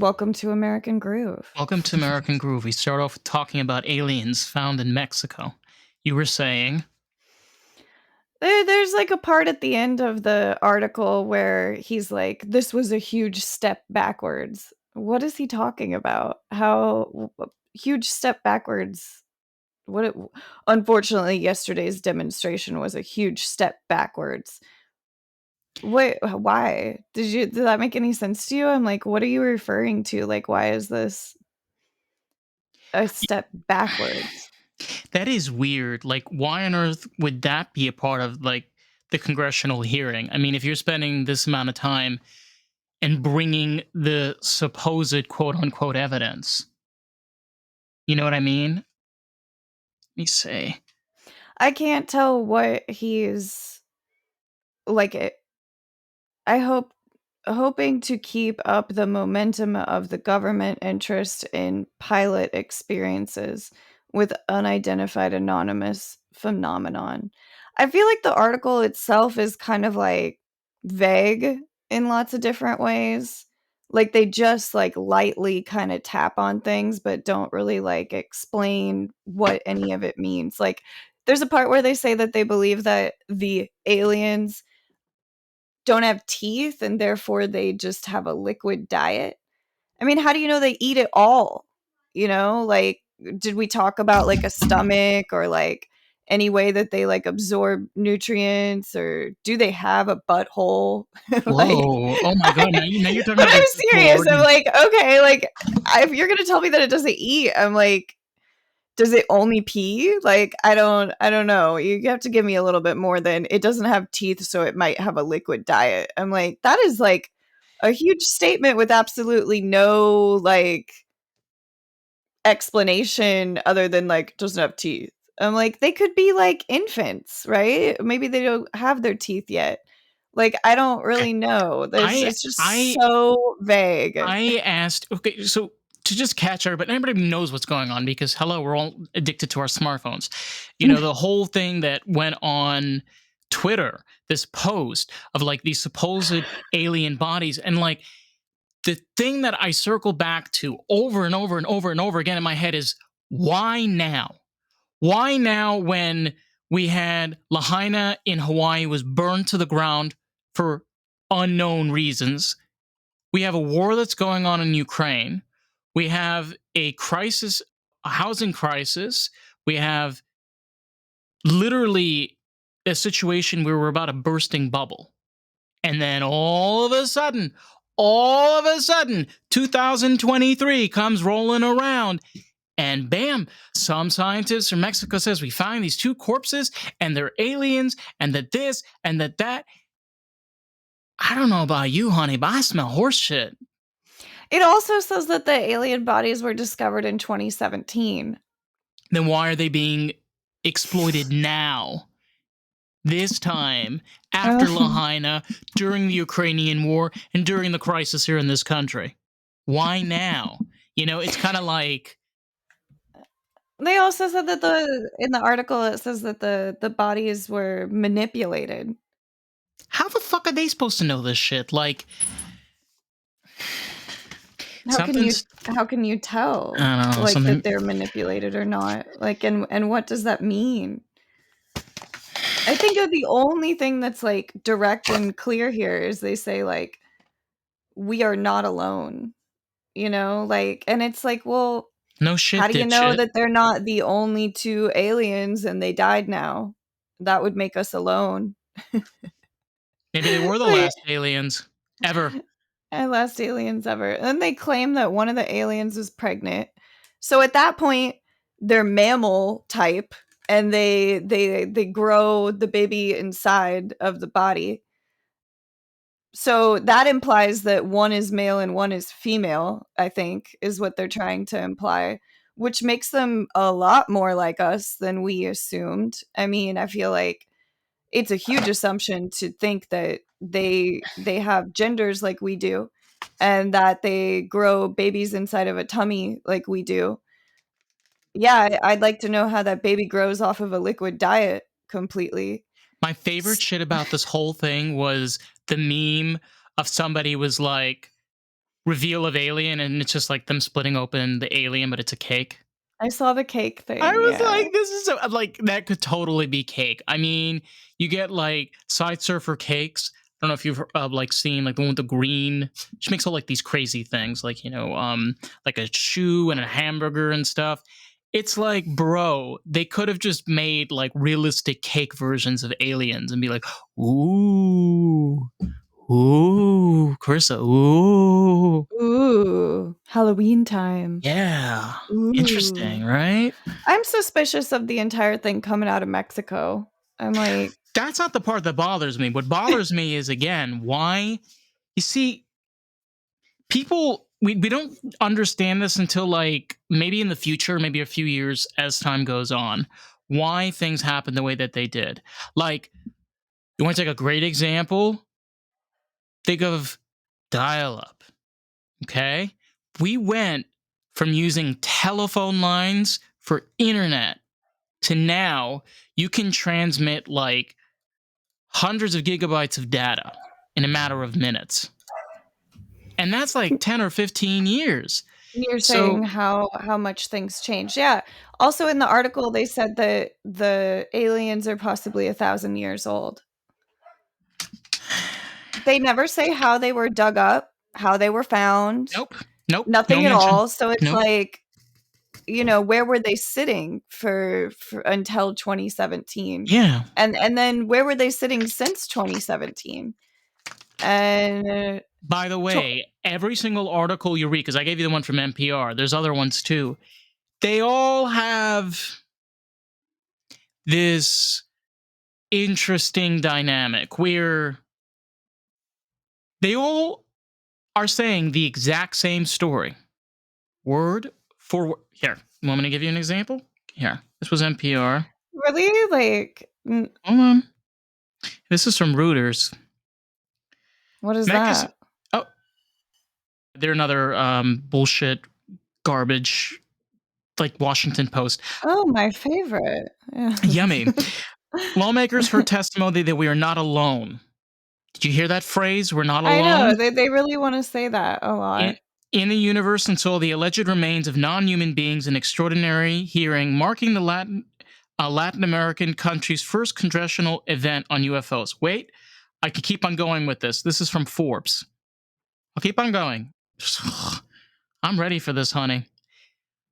Welcome to American Groove. Welcome to American Groove. We start off talking about aliens found in Mexico. You were saying, There's like a part at the end of the article where he's like, "This was a huge step backwards." What is he talking about? Huge step backwards? What? Unfortunately, yesterday's demonstration was a huge step backwards. Wait, why? Did that make any sense to you? I'm like, what are you referring to? Like, why is this a step backwards? that is weird. Like, why on earth would that be a part of, like, the congressional hearing? I mean, if you're spending this amount of time and bringing the supposed quote unquote evidence, you know what I mean? Let me say. I can't tell what he's like. I hoping to keep up the momentum of the government interest in pilot experiences with unidentified anonymous phenomenon. I feel like the article itself is kind of like vague in lots of different ways. Like they just like lightly kind of tap on things but don't really like explain what any of it means. Like there's a part where they say that they believe that the aliens don't have teeth and therefore they just have a liquid diet. I mean, how do you know they eat it all? You know, like did we talk about like a stomach or like any way that they like absorb nutrients or do they have a butthole? Like Whoa. Oh my God. Now you're talking but about I'm their sexual serious. I'm organs. like, okay, like if you're gonna tell me that it doesn't eat, I'm like, does it only pee? Like, I don't know. You have to give me a little bit more than it doesn't have teeth, so it might have a liquid diet. I'm like, that is like a huge statement with absolutely no like explanation other than like doesn't have teeth. I'm like, they could be like infants, right? Maybe they don't have their teeth yet. Like, I don't really know. There's I it's just I so vague. I asked, okay, so to just catch everybody, everybody knows what's going on because hello, we're all addicted to our smartphones. You know, the whole thing that went on Twitter, this post of like these supposed alien bodies, and like the thing that I circle back to over and over and over and over again in my head is why now? Why now when we had Lahaina in Hawaii was burned to the ground for unknown reasons? We have a war that's going on in Ukraine. We have a crisis, a housing crisis. We have literally a situation where we're about a bursting bubble. And then all of a sudden, 2023 comes rolling around. And bam, some scientists from Mexico says we find these two corpses and they're aliens and that this and that. I don't know about you, honey, but I smell horse shit. It also says that the alien bodies were discovered in 2017. Then why are they being exploited now? This time, after Lahaina, during the Ukrainian war, and during the crisis here in this country. Why now? You know, it's kind of like, They also said that in the article, it says that the bodies were manipulated. how the fuck are they supposed to know this shit? Like, How can you something's, how can you tell, I don't know, like, that something. they're manipulated or not? Like, and what does that mean? I think that the only thing that's, like, direct and clear here is they say, like, "We are not alone," you know? Like and it's like, well, No how shit, do you know dipshit. that they're not the only 2 aliens and they died now? That would make us alone. Maybe they were the Like last aliens ever. and last aliens ever. And then they claim that one of the aliens was pregnant. So at that point, they're mammal type and they grow the baby inside of the body. So that implies that one is male and one is female, I think, is what they're trying to imply, which makes them a lot more like us than we assumed. I mean, I feel like it's a huge assumption to think that they have genders like we do and that they grow babies inside of a tummy like we do. Yeah, I'd like to know how that baby grows off of a liquid diet completely. My favorite shit about this whole thing was the meme of somebody was like, reveal of Alien, and it's just like them splitting open the alien, but it's a cake. I saw the cake I thing, was yeah. like, this is so, like, that could totally be cake. I mean, you get like Side Surfer cakes. I don't know if you've like seen like the one with the green. She makes all like these crazy things, like like a shoe and a hamburger and stuff. It's like, bro, they could have just made like realistic cake versions of aliens and be like, ooh, ooh, Carissa, ooh, Ooh, Halloween time. yeah, Ooh. interesting, right? I'm suspicious of the entire thing coming out of Mexico. I'm like, That's not the part that bothers me. What bothers me is, again, why you see people, we don't understand this until like maybe in the future, maybe a few years as time goes on, why things happen the way that they did. Like, you want to take a great example? Think of dial up. Okay. We went from using telephone lines for internet to now you can transmit like hundreds of gigabytes of data in a matter of minutes. And that's like 10 or 15 years. you're saying So, how much things change. Yeah. Also in the article, they said that the aliens are possibly 1,000 years old. They never say how they were dug up, how they were found, nope, nope, no nothing at mention. all. So it's Nope. like, where were they sitting for until 2017? Yeah. And then where were they sitting since 2017? And By the to way, every single article you read, because I gave you the one from NPR, there's other ones too. They all have this interesting dynamic where they all are saying the exact same story, word for word. Here, you want me to give you an example? Here, this was NPR. really, like, Hold on. This is from Reuters. what is Mech is, that? oh, they're another bullshit garbage like Washington Post. Oh, my favorite. Yeah. Yummy. Lawmakers heard testimony that we are not alone. Did you hear that phrase? We're not I know, alone? they really wanna say that a In, lot. in the universe and saw the alleged remains of non-human beings in extraordinary hearing, marking the Latin American country's first congressional event on UFOs. Wait, I can keep on going with this. This is from Forbes. I'll keep on going. I'm ready for this, honey.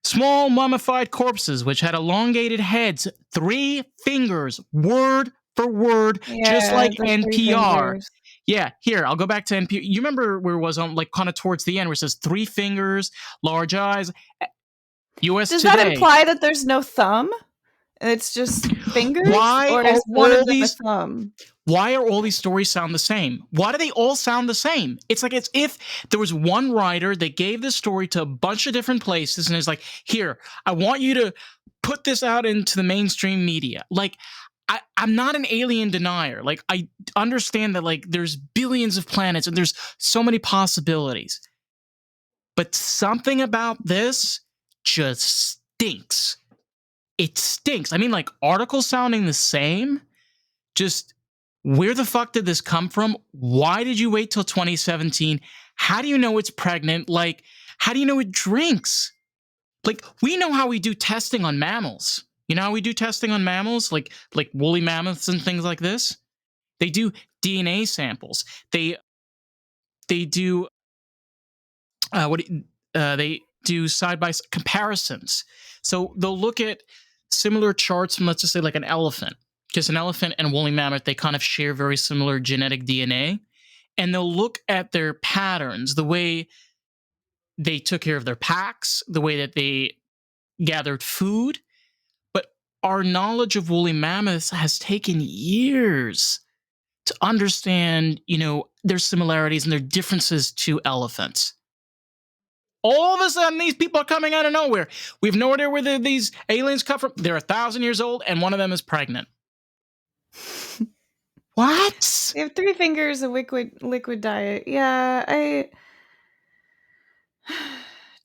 Small mummified corpses which had elongated heads, 3 fingers, word for word, just Yeah, like the 3 NPR. fingers. Yeah, here, I'll go back to NPR. You remember where it was on, like, kind of towards the end, where it says 3 fingers, large eyes? US Does that Today. imply that there's no thumb? And it's just fingers? Why Or are is one of all them a these thumb? why are all these stories sound the same? Why do they all sound the same? It's like it's if there was one writer that gave this story to a bunch of different places and is like, here, I want you to put this out into the mainstream media. Like, I'm not an alien denier. Like, I understand that like there's billions of planets and there's so many possibilities. But something about this just stinks. It stinks. I mean, like articles sounding the same, just where the fuck did this come from? Why did you wait till 2017? How do you know it's pregnant? Like, how do you know it drinks? Like, we know how we do testing on mammals. You know how we do testing on mammals, like woolly mammoths and things like this? They do DNA samples. They do what they do side by comparisons. So they'll look at similar charts from, let's just say, like an elephant, because an elephant and a woolly mammoth, they kind of share very similar genetic DNA, and they'll look at their patterns, the way they took care of their packs, the way that they gathered food. But our knowledge of woolly mammoths has taken years to understand, their similarities and their differences to elephants. All of a sudden, these people are coming out of nowhere. We have no idea where these aliens come from. They're 1,000 years old, and one of them is pregnant. What? They have 3 fingers, a liquid diet. Yeah, I It's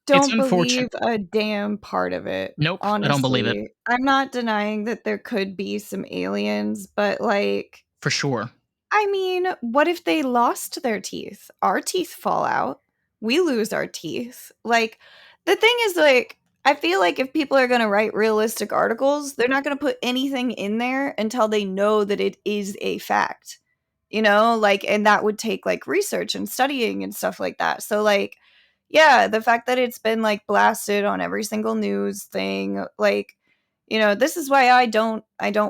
don't believe unfortunate. a damn part of it, Nope, I don't believe it. honestly. I'm not denying that there could be some aliens, but, like, For sure. I mean, what if they lost their teeth? Our teeth fall out. we lose our teeth. Like, the thing is, like, I feel like if people are going to write realistic articles, they're not going to put anything in there until they know that it is a fact. You know, like, and that would take like research and studying and stuff like that. So, like, yeah, the fact that it's been like blasted on every single news thing, like, this is why I don't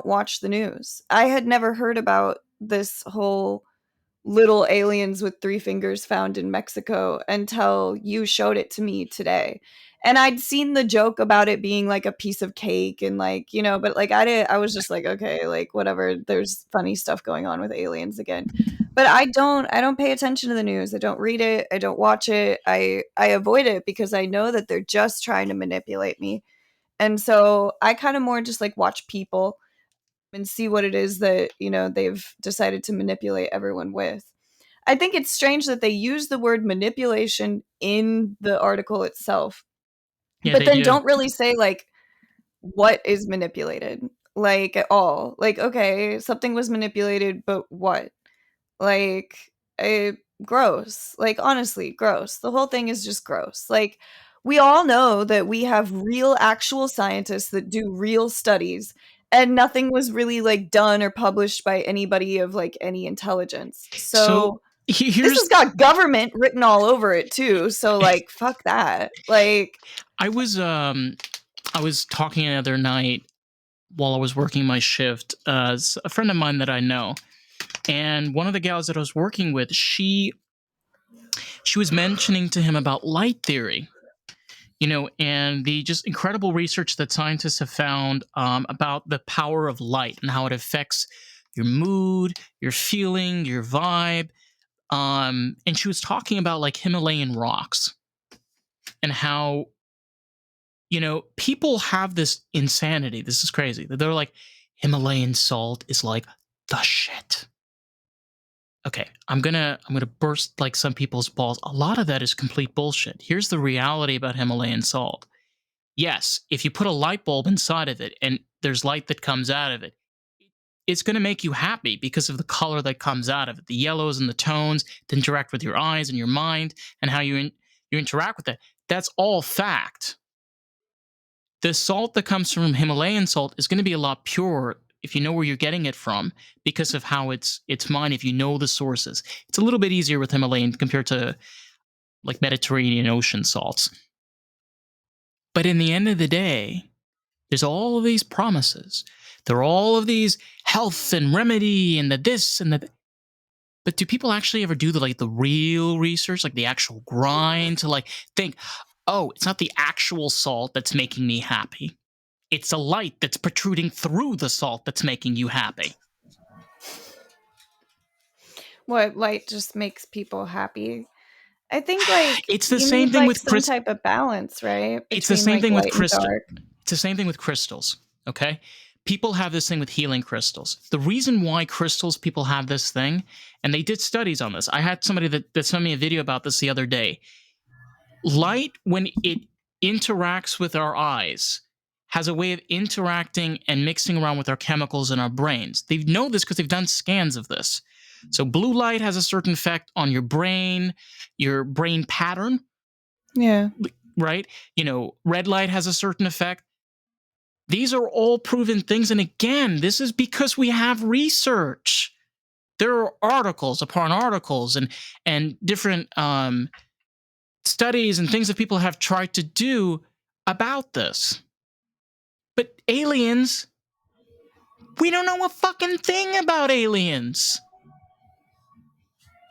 watch the news. I had never heard about this whole little aliens with three fingers found in Mexico until you showed it to me today. And I'd seen the joke about it being like a piece of cake and like, but like I was just like, okay, like whatever, there's funny stuff going on with aliens again. But I don't pay attention to the news. I don't read it. I don't watch it. I avoid it because I know that they're just trying to manipulate me. And so I kind of more just like watch people and see what it is that, they've decided to manipulate everyone with. I think it's strange that they use the word manipulation in the article itself, Yeah, but they then do. don't really say like what is manipulated, like at all. Like, okay, something was manipulated, but what? Like, gross. Like, honestly, gross. The whole thing is just gross. Like, we all know that we have real, actual scientists that do real studies, and nothing was really like done or published by anybody of like any intelligence. So So this here's has got government written all over it too. So like, fuck that. Like, I was I was talking the other night while I was working my shift. A friend of mine that I know, and one of the gals that I was working with, she was mentioning to him about light theory, and the just incredible research that scientists have found about the power of light and how it affects your mood, your feeling, your vibe. And she was talking about like Himalayan rocks and how people have this insanity. This is crazy. That they're like, Himalayan salt is like the shit. Okay, I'm gonna burst like some people's balls. A lot of that is complete bullshit. Here's the reality about Himalayan salt. Yes, if you put a light bulb inside of it and there's light that comes out of it, it's going to make you happy because of the color that comes out of it. The yellows and the tones that interact with your eyes and your mind and how you interact with it. That's all fact. The salt that comes from Himalayan salt is going to be a lot purer if you know where you're getting it from because of how it's mined. If you know the sources, it's a little bit easier with Himalayan compared to like Mediterranean ocean salts. But in the end of the day, there's all of these promises. There are all of these health and remedy and the this and the. But do people actually ever do the real research, like the actual grind to like think, oh, it's not the actual salt that's making me happy. It's a light that's protruding through the salt that's making you happy. what light just makes people happy. I think like It's the you same need thing like with some Chris. type of balance, right? It's the Between same like thing with light and crystal. dark. It's the same thing with crystals. Okay, people have this thing with healing crystals. The reason why crystals people have this thing, and they did studies on this. I had somebody that sent me a video about this the other day. Light, when it interacts with our eyes, has a way of interacting and mixing around with our chemicals in our brains. They know this because they've done scans of this. So blue light has a certain effect on your brain pattern, Yeah. right? Red light has a certain effect. These are all proven things. And again, this is because we have research. There are articles upon articles and different studies and things that people have tried to do about this. But aliens, we don't know a fucking thing about aliens.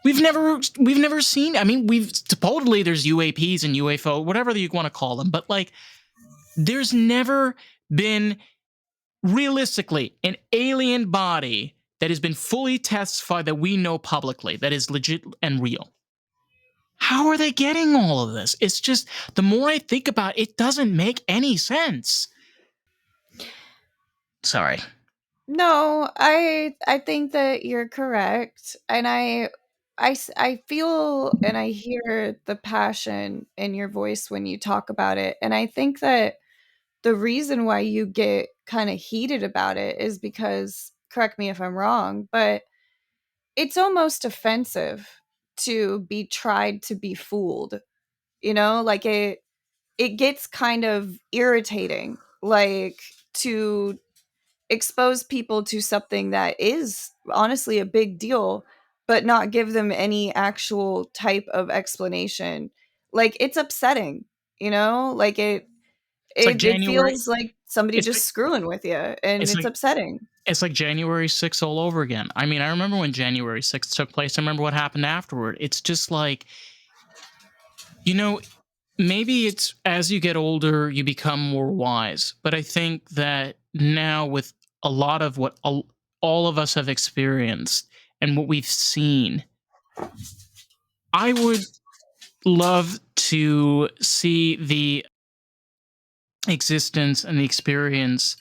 We've never seen. I mean, we've supposedly there's UAPs and UFO, whatever you want to call them, but like there's never been realistically an alien body that has been fully testified that we know publicly that is legit and real. How are they getting all of this? It's just the more I think about it, it doesn't make any sense. Sorry. No, I think that you're correct, and I feel and I hear the passion in your voice when you talk about it, and I think that the reason why you get kind of heated about it is because, correct me if I'm wrong, but it's almost offensive to be tried to be fooled. Like it gets kind of irritating, like, to expose people to something that is honestly a big deal, but not give them any actual type of explanation. Like, it's upsetting, like It's like it January. feels like somebody It's just like screwing with you, and it's it's like upsetting. it's like January 6th all over again. I mean, I remember when January 6th took place. I remember what happened afterward. It's just like, you know, maybe it's as you get older, you become more wise. But I think that now, with a lot of what all of us have experienced and what we've seen, I would love to see the existence and the experience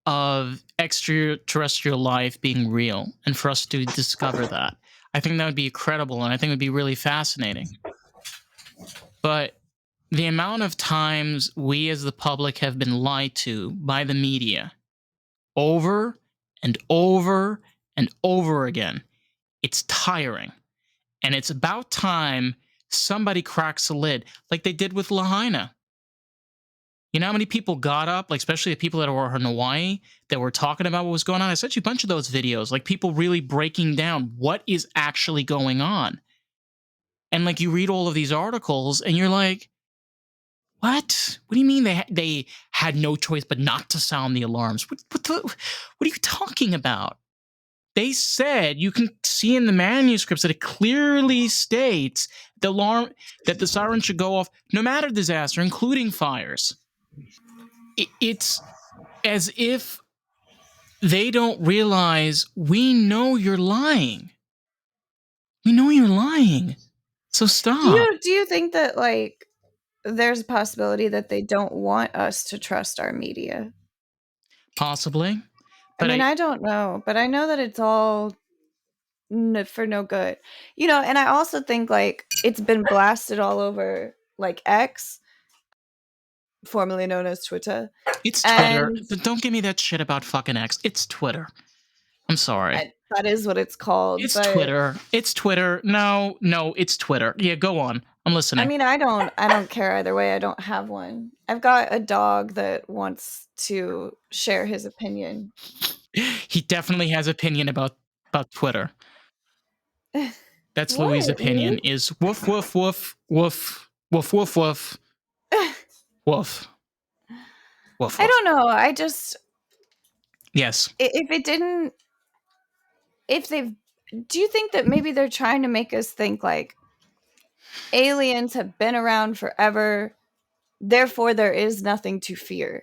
of extraterrestrial life being real and for us to discover that. I think that would be incredible and I think it would be really fascinating. But the amount of times we as the public have been lied to by the media over and over and over again, it's tiring. And it's about time somebody cracks the lid like they did with Lahaina. You know how many people got up, like especially the people that were in Hawaii that were talking about what was going on? I sent you a bunch of those videos, like people really breaking down what is actually going on. And like you read all of these articles and you're like, what? What do you mean they had no choice but not to sound the alarms? What are you talking about? They said you can see in the manuscripts that it clearly states the alarm that the siren should go off no matter disaster, including fires. It's as if they don't realize we know you're lying. We know you're lying. So Do stop. you think that, like, there's a possibility that they don't want us to trust our media? Possibly. I But mean, I I don't know, but I know that it's all for no good. And I also think, like, it's been blasted all over, like, X, formerly known as Twitter, it's Twitter. and Don't give me that shit about fucking X. It's Twitter. I'm sorry. that is what it's called, It's but Twitter. It's Twitter. No, no, it's Twitter. Yeah, go on. I'm I listening. mean, I don't care either way. I don't have one. I've got a dog that wants to share his opinion. He definitely has opinion about Twitter. That's Louis' What, opinion Louis? is woof woof woof woof woof woof woof woof woof I woof. don't know. I just Yes. if it didn't if they've do you think that maybe they're trying to make us think, like, aliens have been around forever, therefore there is nothing to fear?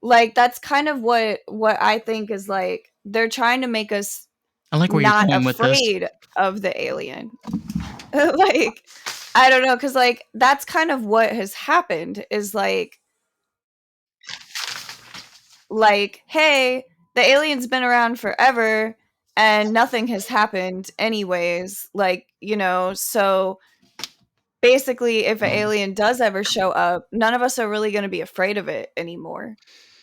Like, that's kind of what I think is, like, they're trying to make us I like where you're not going with this. afraid of the alien. Like, I don't know, cause, like, that's kind of what has happened is, "Hey, the alien's been around forever and nothing has happened anyways." So basically, if an alien does ever show up, none of us are really gonna be afraid of it anymore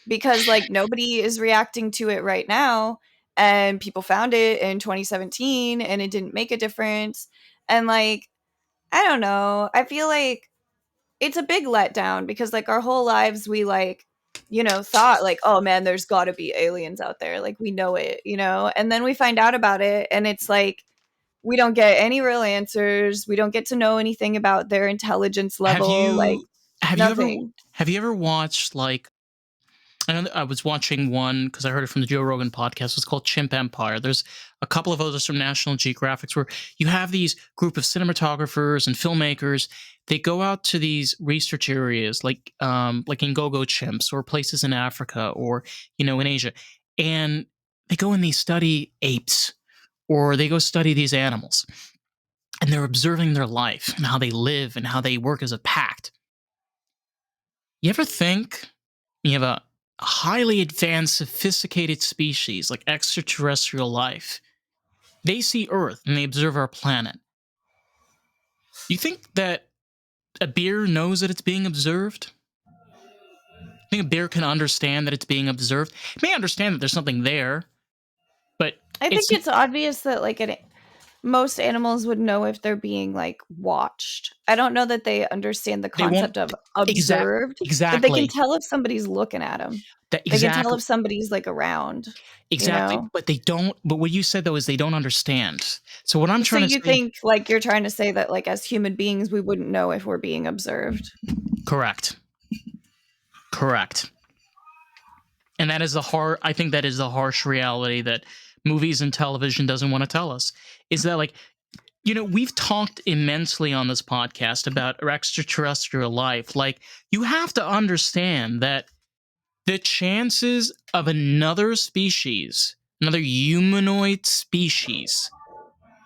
because, like, nobody is reacting to it right now, and people found it in 2017, and it didn't make a difference, and, like, I don't know, I feel like it's a big letdown because, like, our whole lives we, like, thought, like, "Oh, man, there's gotta be aliens out there," like, we know it, and then we find out about it, and it's like, we don't get any real answers, we don't get to know anything about their intelligence Have level, like, you have you ever nothing. have you ever watched like I know that I was watching one because I heard it from the Joe Rogan podcast. It's called Chimp Empire. There's a couple of others from National Geographic where you have these group of cinematographers and filmmakers. They go out to these research areas like in Gogo chimps or places in Africa or in Asia, and they go and they study apes or they go study these animals and they're observing their life and how they live and how they work as a pact. You ever think you have a highly advanced, sophisticated species like extraterrestrial life? They see Earth and they observe our planet. You think that a bear knows that it's being observed? I think a bear can understand that it's being observed. It may understand that there's something there, but I think it's it's obvious that, like, most animals would know if they're being, like, watched. I don't know that they understand the They won't concept of exact observed, but they can exactly. tell if somebody's looking at them. That They can tell exactly if somebody's, like, around, you exactly, know? but they don't but what you said though is they don't understand. So what I'm So trying to you say think, like, you're trying to say that, like, as human beings, we wouldn't know if we're being observed? correct. Correct. And that is the hard I think that is the harsh reality that movies and television doesn't want to tell us. Is that like we've talked immensely on this podcast about extraterrestrial life. Like, you have to understand that the chances of another species, another humanoid species,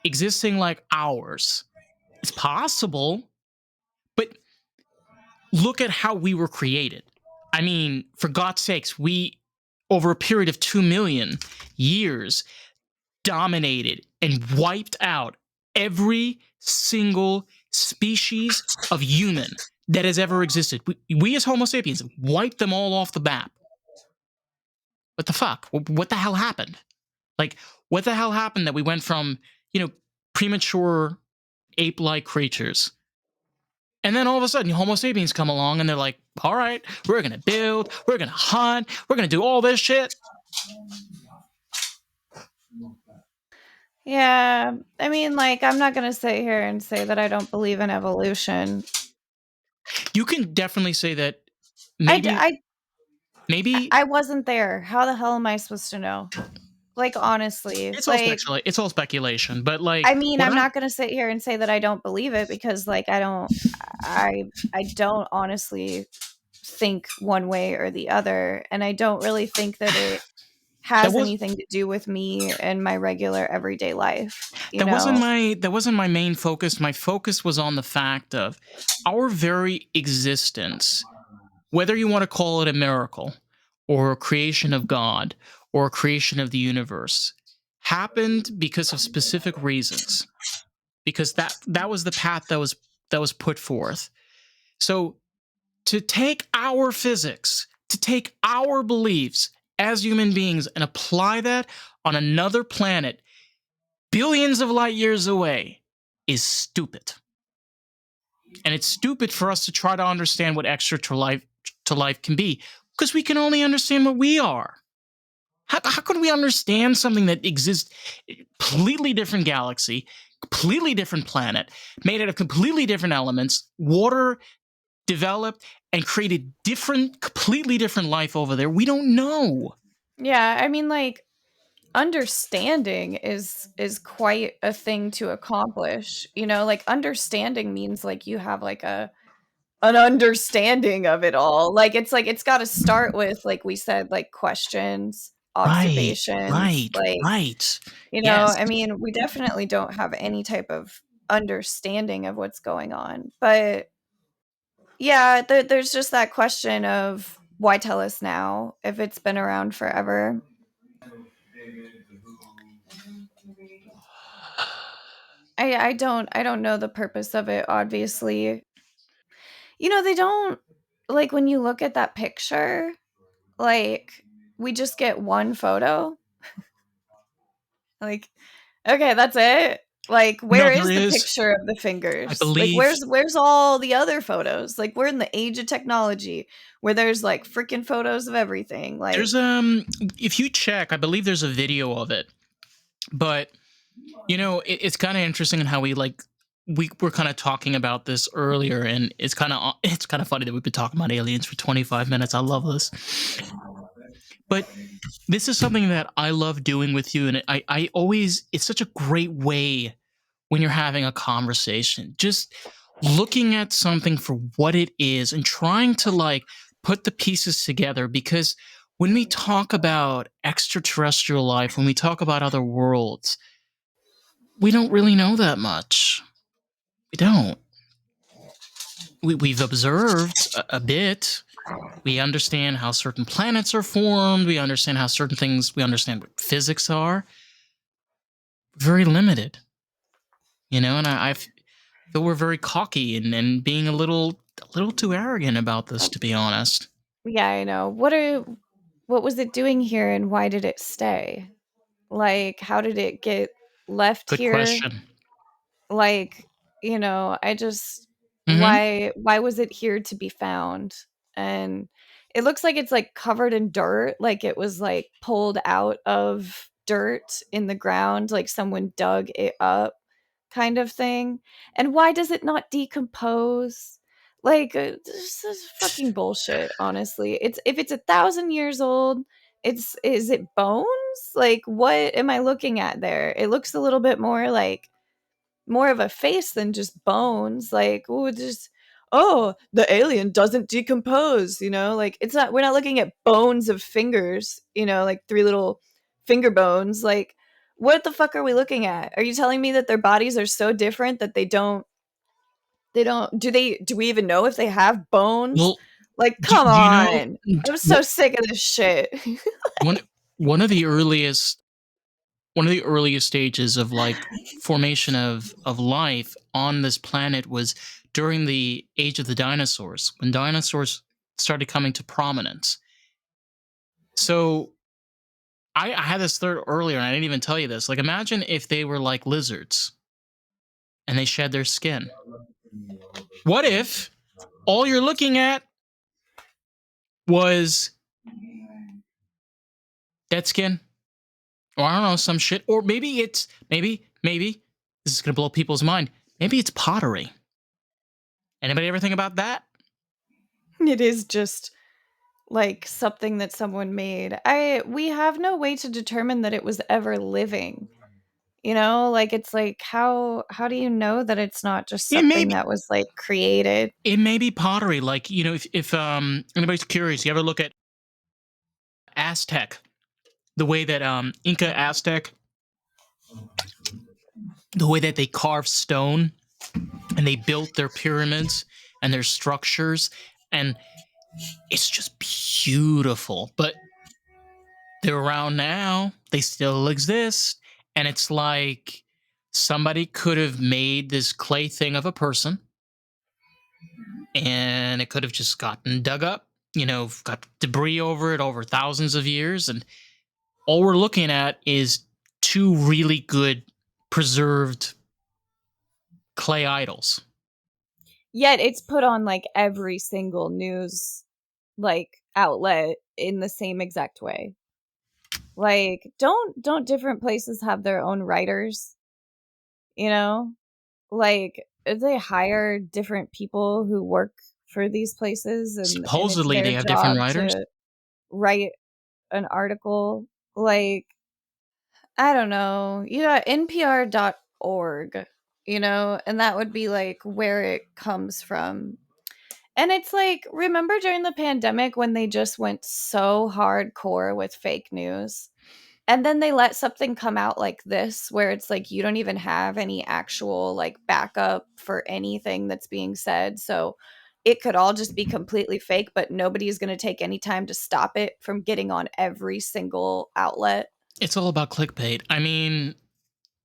existing like ours is possible, but look at how we were created. I mean, for God's sakes, we, over a period of 2 million years, dominated and wiped out every single species of human that has ever existed. We as Homo sapiens wiped them all off the map. What the fuck? What the hell happened? Like, what the hell happened that we went from, premature ape like creatures? And then all of a sudden, Homo sapiens come along and they're like, all right, we're going to build, we're going to hunt, we're going to do all this shit. Yeah, I mean, like, I'm not gonna sit here and say that I don't believe in evolution. You can definitely say that I d maybe, maybe I wasn't there. How the hell am I supposed to know? Like, honestly, like, it's all speculation, but I like mean, what I'm I not gonna sit here and say that I don't believe it because, like, I don't honestly think one way or the other, and I don't really think that it that has was anything to do with me and my regular everyday life, you know? that wasn't my main focus. My focus was on the fact of our very existence, whether you want to call it a miracle or a creation of God or a creation of the universe, happened because of specific reasons. Because that was the path that was put forth. So to take our physics, to take our beliefs as human beings and apply that on another planet billions of light years away is stupid. And it's stupid for us to try to understand what extra to life can be because we can only understand what we are. How could we understand something that exists completely different galaxy, completely different planet, made out of completely different elements, water developed and created completely different life over there? We don't know. Yeah, I mean, like, understanding is quite a thing to accomplish, you know? Like, understanding means, like, you have, like, an understanding of it all. Like, it's gotta start with, like we said, like, questions, Right, observations, right, like, right. you know, Yes. I mean, we definitely don't have any type of understanding of what's going on, but yeah, there's just that question of why tell us now if it's been around forever? I don't know the purpose of it, obviously. You know, they don't like, when you look at that picture, like, we just get 1 photo. Like, okay, that's it? Like, No, where there is the is. picture of the I fingers? Like, believe where's all the other photos? Like, we're in the age of technology where there's, like, freaking photos of everything, like there's if you check, I believe there's a video of it. But it's kind of interesting in how we were kind of talking about this earlier, and it's kind of funny that we've been talking about aliens for 25 minutes. I love this. But this is something that I love doing with you, and I always it's such a great way when you're having a conversation, just looking at something for what it is and trying to like put the pieces together. Because when we talk about extraterrestrial life, when we talk about other worlds, we don't really know that much. We don't. We've observed a bit. We understand how certain planets are formed. We understand how certain things, we understand what physics are. Very limited, and I feel we're very cocky and being a little too arrogant about this, to be honest. yeah, I know. What was it doing here and why did it stay? Like, how did it get left Good here? question. Like, I just Hmm. why was it here to be found? And it looks like it's, like, covered in dirt, like it was, like, pulled out of dirt in the ground, like someone dug it up kind of thing. And why does it not decompose? Like, this is fucking bullshit, honestly. It's if it's 1,000 years old, is it bones? Like, what am I looking at there? It looks a little bit more of a face than just bones. Like, oh, just the alien doesn't decompose. Like it's not. We're not looking at bones of fingers. Like three little finger bones. Like, what the fuck are we looking at? Are you telling me that their bodies are so different that they don't? They don't. Do we even know if they have bones? Well, Like, do, come do you know on. I'm so sick of this shit. one one of the earliest one of the earliest stages of like formation of life on this planet was during the age of the dinosaurs, when dinosaurs started coming to prominence. So I had this thought earlier and I didn't even tell you this. Like, imagine if they were like lizards and they shed their skin. What if all you're looking at was dead skin? Or I don't know, some shit. Or maybe it's maybe this is gonna blow people's mind. Maybe it's pottery. Anybody ever think about that? It is just like something that someone made. I We have no way to determine that it was ever living. Like it's like how do you know that it's not just It may something be that was like created? it may be pottery. Like, if anybody's curious, you ever look at Aztec, the way that Inca Aztec, the way that they carve stone and they built their pyramids and their structures, and it's just beautiful. But they're around now, they still exist, and it's like somebody could have made this clay thing of a person, and it could have just gotten dug up, got debris over it over thousands of years, and all we're looking at is two really good preserved clay idols. Yet it's put on like every single news like outlet in the same exact way. Like don't different places have their own writers, you know? Like they hire different people who work for these places, and it's Supposedly their they have different job writers. to write an article. Like, I don't know. You got npr.org, and that would be like where it comes from. And it's like, remember during the pandemic when they just went so hardcore with fake news? And then they let something come out like this where it's like you don't even have any actual like backup for anything that's being said. So it could all just be completely fake, but nobody is going to take any time to stop it from getting on every single outlet. It's all about clickbait. I mean,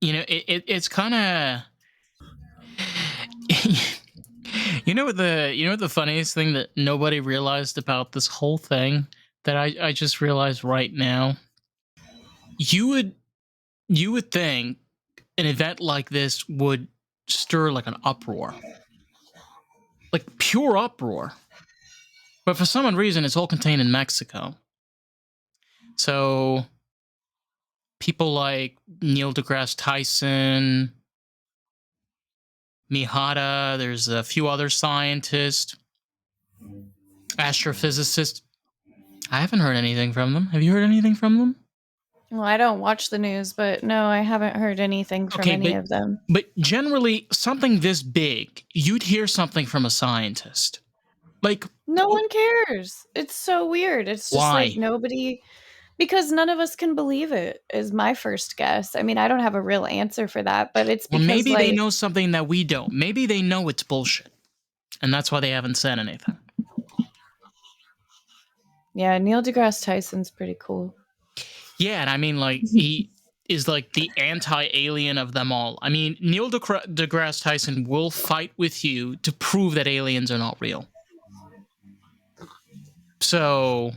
it's kind of you know what the funniest thing that nobody realized about this whole thing that I just realized right now. You would think an event like this would stir like an uproar, like pure uproar. But for some reason, it's all contained in Mexico. So people like Neil deGrasse Tyson, Mihata, there's a few other scientists, astrophysicists. I haven't heard anything from them. Have you heard anything from them? Well, I don't watch the news, but no, I haven't heard anything from Okay, any but of them. but generally something this big, you'd hear something from a scientist. Like, No one cares. It's so weird. It's just like why? nobody, because none of us can believe it, is my first guess. I mean, I don't have a real answer for that, but it's Or because, maybe they like, know something that we don't. Maybe they know it's bullshit, and that's why they haven't said anything. yeah, Neil deGrasse Tyson's pretty cool. Yeah, and I mean, like, he is like the anti-alien of them all. I mean, Neil deGrasse Tyson will fight with you to prove that aliens are not real. So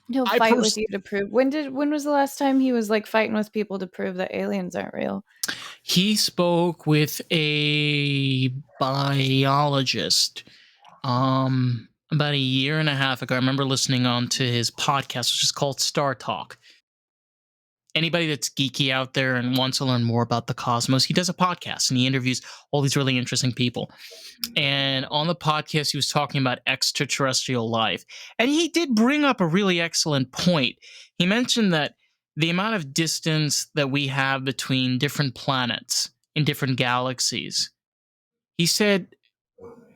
He'll I fight with personally, you to prove. When was the last time he was like fighting with people to prove that aliens aren't real? He spoke with a biologist about a year and a half ago. I remember listening on to his podcast, which is called Star Talk. Anybody that's geeky out there and wants to learn more about the cosmos, he does a podcast and he interviews all these really interesting people. And on the podcast, he was talking about extraterrestrial life. And he did bring up a really excellent point. He mentioned that the amount of distance that we have between different planets in different galaxies, he said,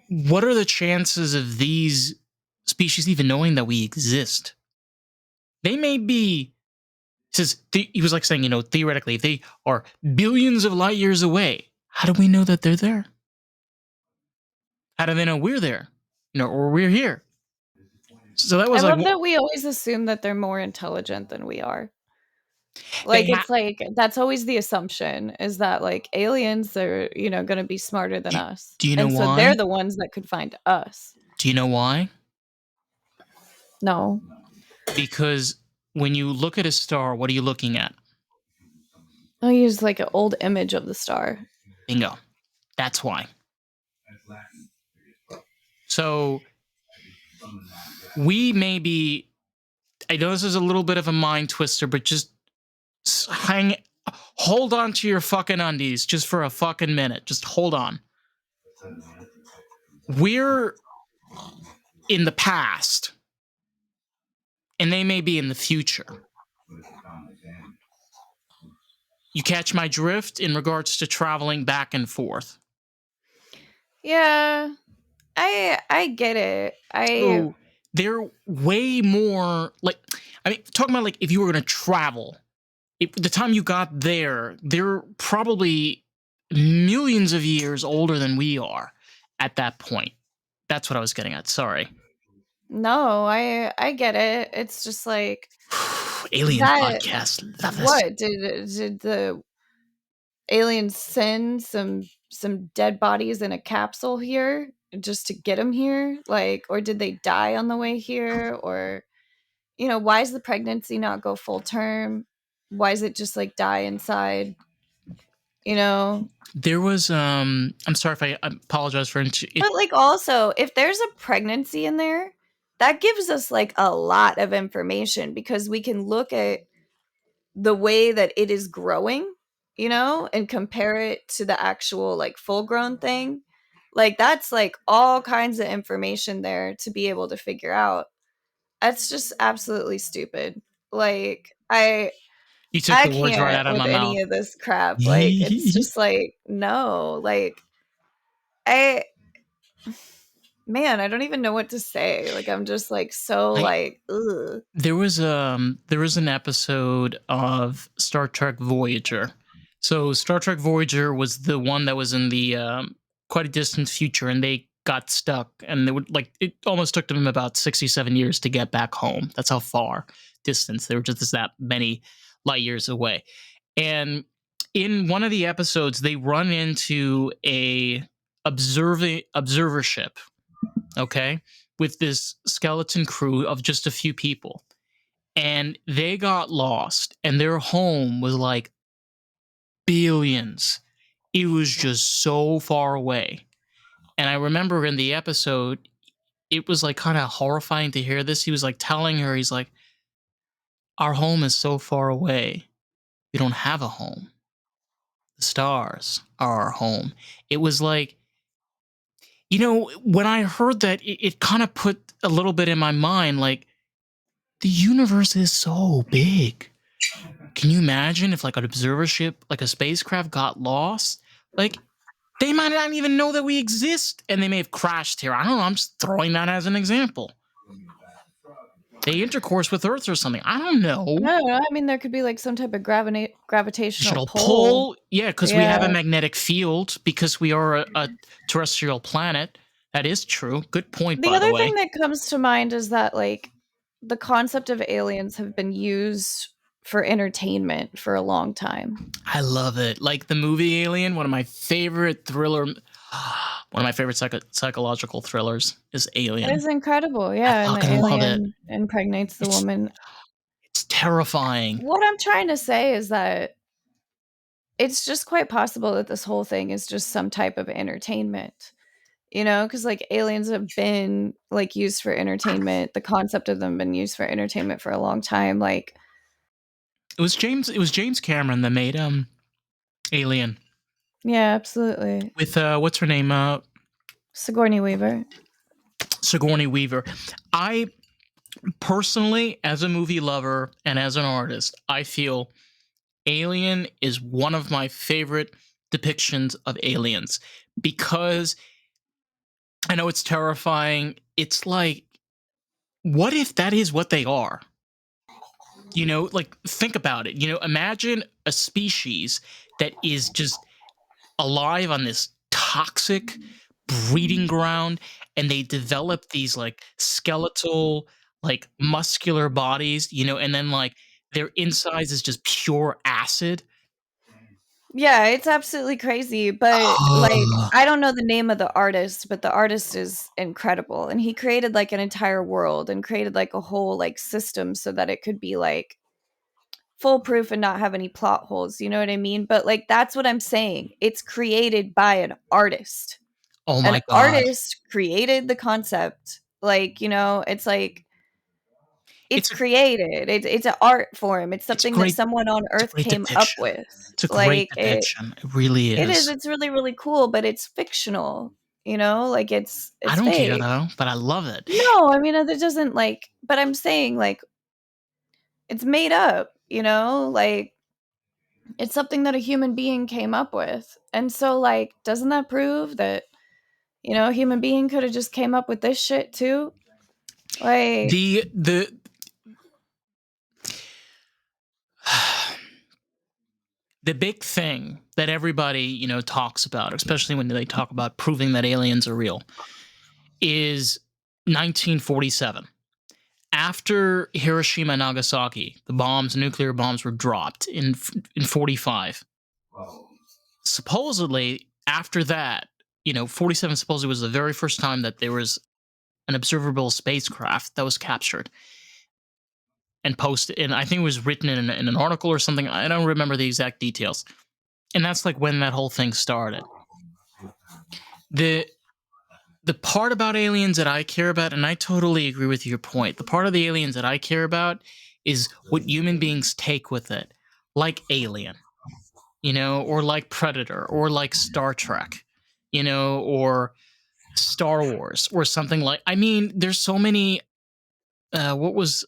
what are the chances of these species even knowing that we exist? They may be, says, he was like saying, theoretically, if they are billions of light years away, how do we know that they're there? How do they know we're there? Or we're here? So that I was like, love that we always assume that they're more intelligent than we are. they Like, it's like that's always the assumption is that, like, aliens are, gonna be smarter than us, do you know and so they're why? the ones that could find us. Do you know why? No. Because when you look at a star, what are you looking at? I'll use, like, an old image of the star. Bingo. That's why. So we may be, I know this is a little bit of a mind twister, but just hold on to your fucking undies just for a fucking minute. Just hold on. We're in the past, and they may be in the future. You catch my drift in regards to traveling back and forth. Yeah. I get it. So they're way more like, talking about like if you were going to travel, the time you got there, they're probably millions of years older than we are at that point. That's what I was getting at. Sorry. No, I get it. It's just like Alien that podcast. Love this. what? Did the aliens send some dead bodies in a capsule here just to get them here? Like, or did they die on the way here? Or, why is the pregnancy not go full term? Why is it just like die inside? You know? There was I'm sorry if I apologize for it. But like also, if there's a pregnancy in there, that gives us like a lot of information because we can look at the way that it is growing, and compare it to the actual like full grown thing. Like that's like all kinds of information there to be able to figure out. That's just absolutely stupid. Like You took I the words right can't out of with my mouth. any of this crap. Like it's just like no, like I man, I don't even know what to say. Like I'm just like so I like ugh. there was an episode of Star Trek Voyager. So Star Trek Voyager was the one that was in the quite a distant future, and they got stuck, and they would like it almost took them about 67 years to get back home. That's how far distance they were, just that many light years away. And in one of the episodes, they run into a observer ship, okay, with this skeleton crew of just a few people. And they got lost, and their home was like billions. It was just so far away. And I remember in the episode, it was like kind of horrifying to hear this. He was like telling her, he's like, our home is so far away. We don't have a home. The stars are our home. It was like, when I heard that, it kind of put a little bit in my mind like, the universe is so big. Can you imagine if like an observer ship, like a spacecraft got lost? Like they might not even know that we exist and they may have crashed here. I don't know. I'm just throwing that as an example. They intercourse with Earth or something. I don't I know. don't know. I mean, there could be like some type of gravitational Additional pull. pull. Yeah, because we Yeah. have a magnetic field because we are a terrestrial planet. That is true. Good point, The by the other way. thing that comes to mind is that like the concept of aliens have been used for entertainment for a long time. I love it. Like the movie Alien, one of my favorite one of my favorite psychological thrillers is It Alien. is incredible, I yeah, and the fucking love it. alien impregnates the It's woman. it's terrifying. What I'm trying to say is that it's just quite possible that this whole thing is just some type of entertainment, you know, because like aliens have been like used for entertainment. The concept of them been used for entertainment for a long time. Like, It was James Cameron that made Alien yeah, absolutely. with what's her name, Sigourney Weaver. Sigourney Weaver. I personally, as a movie lover and as an artist, I feel Alien is one of my favorite depictions of aliens because I know it's terrifying. It's like, what if that is what they are? Like, think about it. Imagine a species that is just alive on this toxic breeding ground, and they develop these like skeletal, like muscular bodies, and then like their insides is just pure acid. Yeah, it's absolutely crazy, but, like, I don't know the name of the artist, but the artist is incredible, and he created, like, an entire world and created, like, a whole, like, system so that it could be, like, foolproof and not have any plot holes, you know what I mean? But, like, that's what I'm saying. It's created by an artist. Oh An my god. artist created the concept. Like, you know, it's like it's It's a created. It's an art form. It's it's a something that great someone on it's a Earth great came up depiction. with. It's a great Like, depiction. It really it is, is. it's really, really cool, but it's fictional, you know? Like, I it's don't care fake. though, but I love it. No, I mean, it doesn't, like, but I'm saying, like, it's made up, you know? Like, it's something that a human being came up with, and so, like, doesn't that prove that, you know, a human being coulda just came up with this shit too? Like, The the big thing that everybody, talks about, especially when they talk about proving that aliens are real, is 1947. After Hiroshima and Nagasaki, nuclear bombs were dropped in 45. Supposedly, after that, 47 supposedly was the very first time that there was an observable spacecraft that was captured and posted. And I think it was written in an article or something. I don't remember the exact details. And that's like when that whole thing started. The the part about aliens that I care about, and I totally agree with your point, the part of the aliens that I care about is what human beings take with it, like Alien, or like Predator, or like Star Trek, or Star Wars, or something like. I mean, there's so many. What was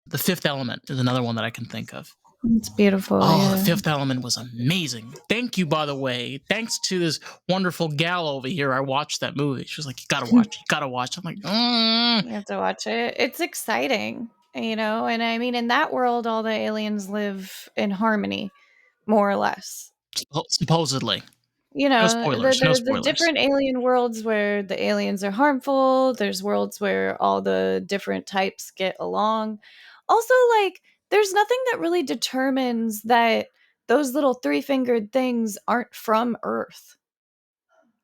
The Fifth Element is another one that I can think of. it's beautiful, Oh, The yeah. Fifth Element was amazing. Thank you, by the way. Thanks to this wonderful gal over here, I watched that movie. She was like, "You gotta watch. You gotta watch." I'm like, You have to watch it. It's exciting, you know? And I mean, in that world, all the aliens live in harmony, more or less. supposedly. You No know, spoilers. No there's the spoilers. different alien worlds where the aliens are harmful. There's worlds where all the different types get along. Also, like, there's nothing that really determines that those little three-fingered things aren't from Earth.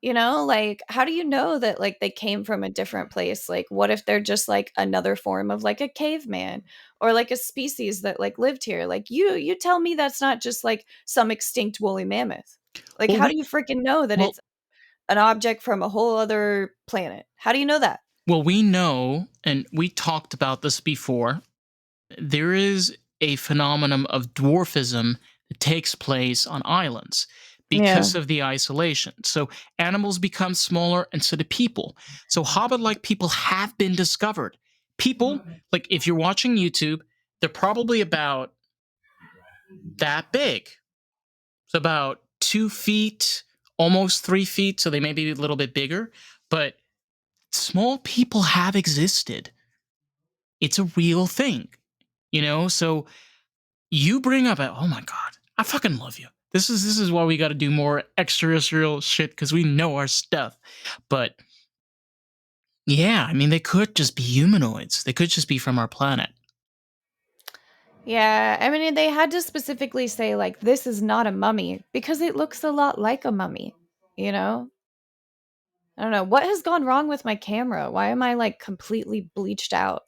You know, like, how do you know that, like, they came from a different place? Like, what if they're just, like, another form of, like, a caveman or, like, a species that, like, lived here? Like, you tell me that's not just, like, some extinct woolly mammoth. Like, Well, how we do you freaking know that well it's an object from a whole other planet? How do you know that? well we know, and we talked about this before. There is a phenomenon of dwarfism that takes place on islands Yeah. because of the isolation. So animals become smaller, and so do people. So hobbit-like people have been discovered. People, like if you're watching YouTube, they're probably about that big. It's about 2 feet, almost 3 feet. So they may be a little bit bigger, but small people have existed. It's a real thing, So you bring up, oh my god, I fucking love you. This is why we got to do more extraterrestrial shit because we know our stuff. But yeah, I mean, they could just be humanoids. They could just be from our planet. Yeah, I mean, they had to specifically say, like, "This is not a mummy," because it looks a lot like a mummy, you know? I don't know. What has gone wrong with my camera? Why am I, like, completely bleached out?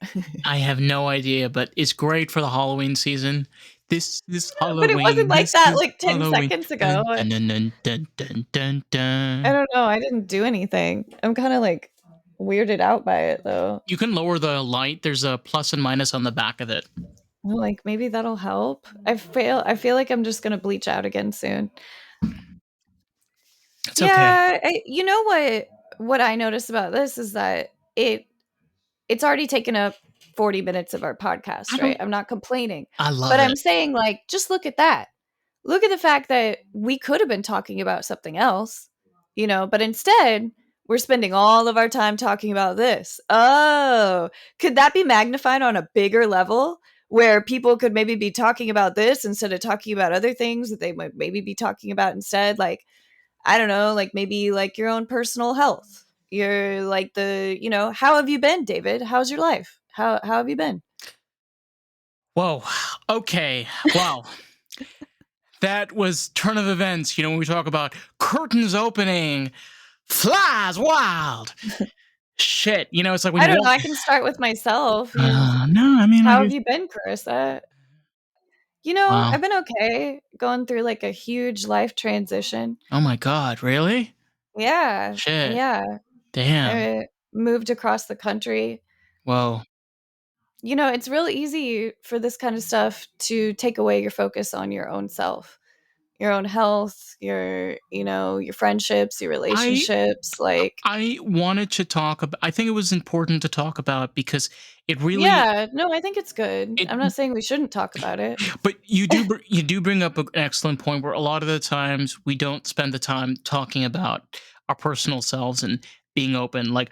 I have no idea, but it's great for the Halloween season. This is But it wasn't Halloween. like This that is like 10 Halloween. seconds ago. Dun, dun, dun, dun, dun, dun, dun, I dun. don't know, I didn't do anything. I'm kinda, like, weirded out by it, though. You can lower the light. There's a plus and minus on the back of it. I'm like, maybe that'll help? I feel like I'm just gonna bleach out again soon. It's okay. Yeah, you know what I noticed about this is that it's already taken up 40 minutes of our I podcast, right? don't. I'm not complaining, I but love I'm it. saying, like, just look at that. Look at the fact that we could have been talking about something else, but instead, we're spending all of our time talking about this. Oh, could that be magnified on a bigger level where people could maybe be talking about this instead of talking about other things that they might maybe be talking about instead? Like, I don't know, like maybe like your own personal health. You're like how have you been, David? How's your life? How have you been? Whoa. Okay. Wow. That was turn of events. When we talk about curtains opening, flies wild. Shit. It's like when I you don't know. walk. I can start with myself. No, I mean, I How have just. you been, Chris? Wow. I've been okay, going through like a huge life transition. Oh my God. Really? Yeah, Shit. yeah. Damn. I moved across the country. Whoa. It's really easy for this kind of stuff to take away your focus on your own self, your own health, your friendships, your I relationships. Like, I wanted to talk about. I think it was important to talk about because it really yeah, no, I think it's good. it. I'm not saying we shouldn't talk about it. But you do bring up an excellent point where a lot of the times we don't spend the time talking about our personal selves and being open. Like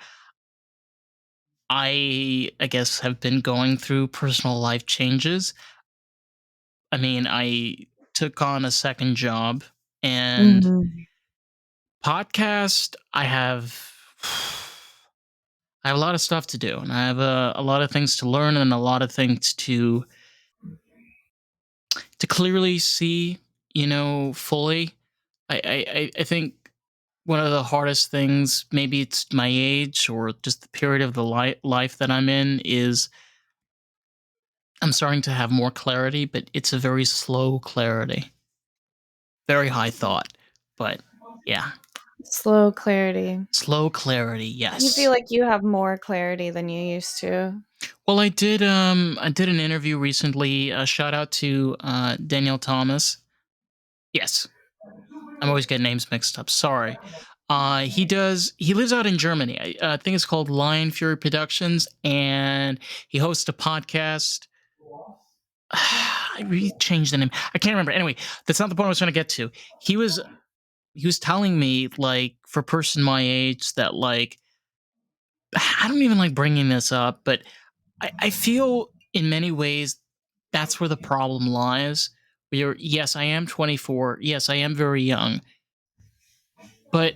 I guess have been going through personal life changes. I mean, I took on a second job and Mhm. podcast. I have a lot of stuff to do, and I have a lot of things to learn and a lot of things to clearly see, fully. I think one of the hardest things, maybe it's my age or just the period of the life that I'm in, is I'm starting to have more clarity, but it's a very slow clarity, very high thought, but yeah, Slow clarity. slow clarity. You feel Yes. like you have more clarity than you used to. Well, I did an interview recently. Shout out to Daniel Thomas. Yes, I'm always getting names mixed up. Sorry. He lives out in Germany. I think it's called Lion Fury Productions, and he hosts a podcast. I really changed the name. I can't remember. Anyway, that's not the point I was trying to get to. He was he was telling me, like, for a person my age, that, like, I don't even like bringing this up, but I feel in many ways that's where the problem lies. Where, yes, I am 24. Yes, I am very young, but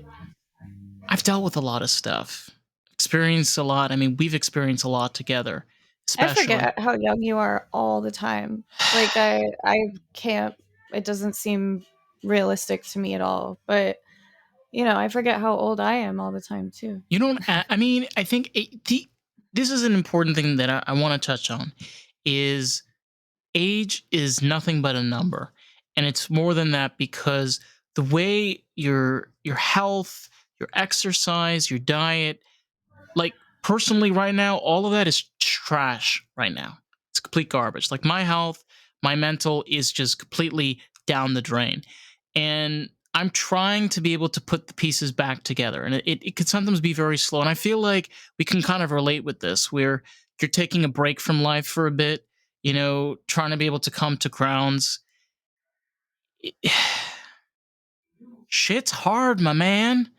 I've dealt with a lot of stuff, experienced a lot. I mean, we've experienced a lot together, I especially. forget how young you are all the time. Like, I can't it doesn't seem realistic to me at all, but, I forget how old I am all the time too. You don't. I mean, I think this is an important thing that I want to touch on. Is age is nothing but a number, and it's more than that because the way your health, your exercise, your diet, like, personally right now, all of that is trash right now. It's complete garbage. Like, my health, my mental is just completely down the drain. And I'm trying to be able to put the pieces back together. And it could sometimes be very slow. And I feel like we can kind of relate with this, where you're taking a break from life for a bit, trying to be able to come to grounds. Shit's hard, my man.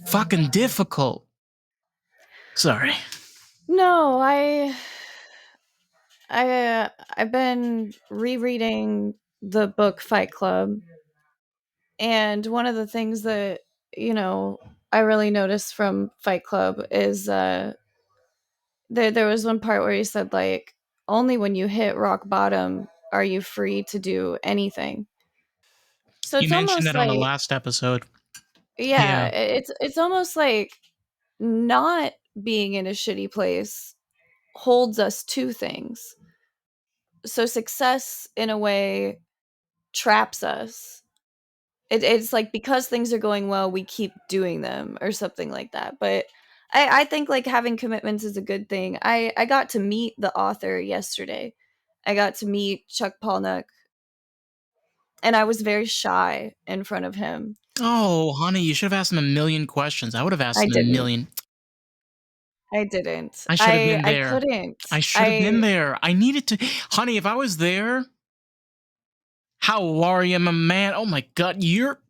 Fucking difficult. Sorry. No, I've been rereading the book Fight Club, and one of the things that, you know, I really noticed from Fight Club is there was one part where he said, like, only when you hit rock bottom are you free to do anything. So You it's mentioned almost that on the like, last episode. yeah, Yeah. it's almost like not being in a shitty place holds us to things. So success in a way traps us. It's like because things are going well, we keep doing them or something like that. But I think like having commitments is a good thing. I got to meet the author yesterday. I got to meet Chuck Palahniuk, and I was very shy in front of him. Oh, honey, you should have asked him a million questions. I would have asked I him a didn't. million. I didn't. I should have been I there. couldn't. I should have been I there. I needed to. Honey, if I was there, how are you, my man? Oh my God, you're.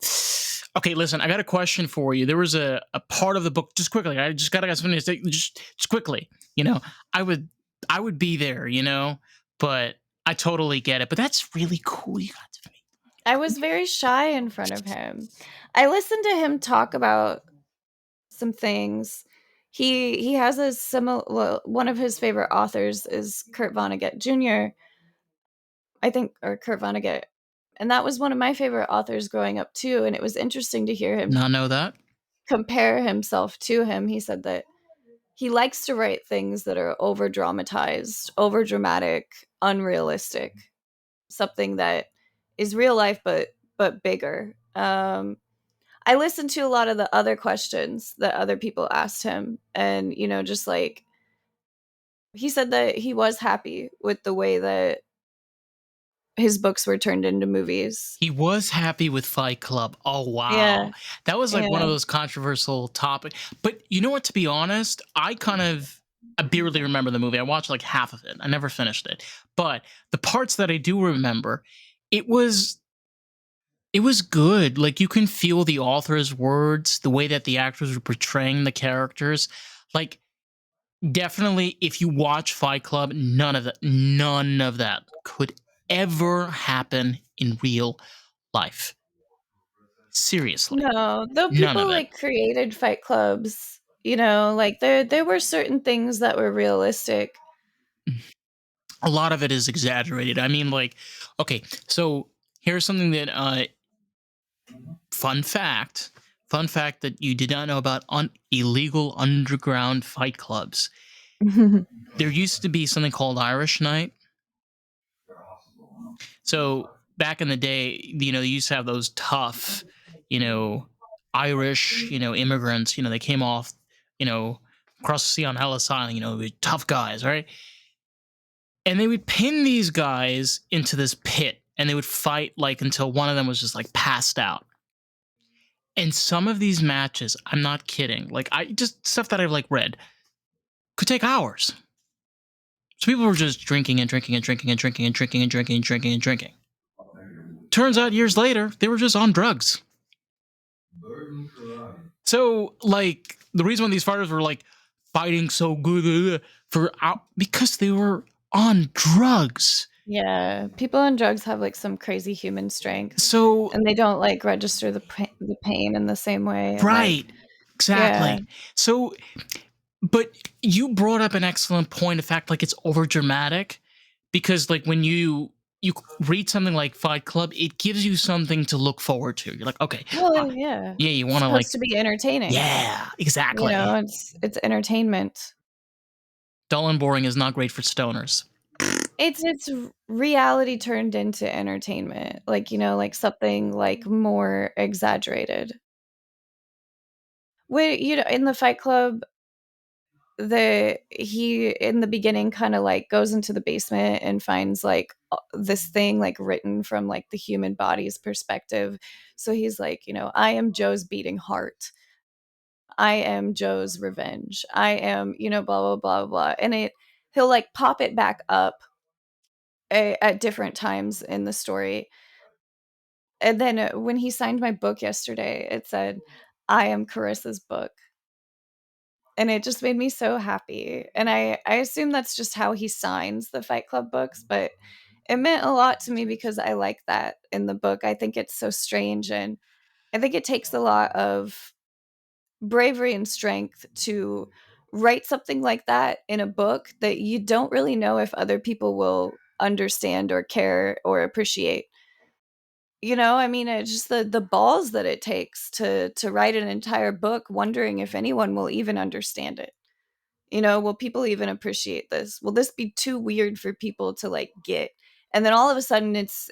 Okay, listen, I got a question for you. There was a part of the book, just quickly. I just got something to say, just quickly. You know, I would I would be there. But I totally get it. But that's really cool. You got to I was very shy in front of him. I listened to him talk about some things. He has a similar one of his favorite authors is Kurt Vonnegut Jr. I think or Kurt Vonnegut. And that was one of my favorite authors growing up too, and it was interesting to hear him not know that. compare himself to him. He said that he likes to write things that are over dramatized, over dramatic, unrealistic, something that is real life but bigger. I listened to a lot of the other questions that other people asked him, and just like he said that he was happy with the way that his books were turned into movies. He was happy with Fight Club. Oh wow, Yeah, that was like one yeah. of those controversial topics. But you know what? To be honest, I barely remember the movie. I watched like half of it. I never finished it. But the parts that I do remember, it was it was good. Like you can feel the author's words, the way that the actors were portraying the characters. Like definitely, if you watch Fight Club, none of that could ever happen in real life. Seriously, No, though none of people it. like created fight clubs, like there were certain things that were realistic. A lot of it is exaggerated. I mean, like, okay, so here's something that fun fact, fun fact that you did not know about illegal underground fight clubs. There used to be something called Irish Night. So back in the day, they used to have those tough, you know, Irish, immigrants. They came off, you know, across the sea on Ellis Island. Tough guys, right? And they would pin these guys into this pit, and they would fight like until one of them was just like passed out. And some of these matches, I'm not kidding. Like I just stuff that I've like read could take hours. So people were just drinking and drinking and drinking and drinking and drinking and drinking and drinking and drinking. Turns out years later, they were just on drugs. So, like, the reason why these fighters were like fighting so good for out because they were on drugs. Yeah, people on drugs have like some crazy human strength, So, and they don't like register the pain in the same way. And like, right, yeah, exactly. So, but you brought up an excellent point. In fact, like it's over dramatic because, like, when you read something like Fight Club, it gives you something to look forward to. You're like, okay, well, yeah, yeah, you it's want to like, supposed to be entertaining. yeah, exactly. It's entertainment. Dull and boring is not great for stoners. It's reality turned into entertainment, like, like something, like, more exaggerated. Where, in the Fight Club, he, in the beginning, kinda, like, goes into the basement and finds, like, this thing, like, written from, like, the human body's perspective. So he's like, "I am Joe's beating heart. I am Joe's revenge. I am," blah, blah, blah, blah, and he'll, like, pop it back up at different times in the story. And then, when he signed my book yesterday, it said, "I am Carissa's book," and it just made me so happy, and I assume that's just how he signs the Fight Club books, but it meant a lot to me because I like that in the book. I think it's so strange, and I think it takes a lot of bravery and strength to write something like that in a book that you don't really know if other people will understand or care or appreciate. I mean, it's just the balls that it takes to write an entire book wondering if anyone will even understand it. Will people even appreciate this? Will this be too weird for people to, like, get? and then all of a sudden it's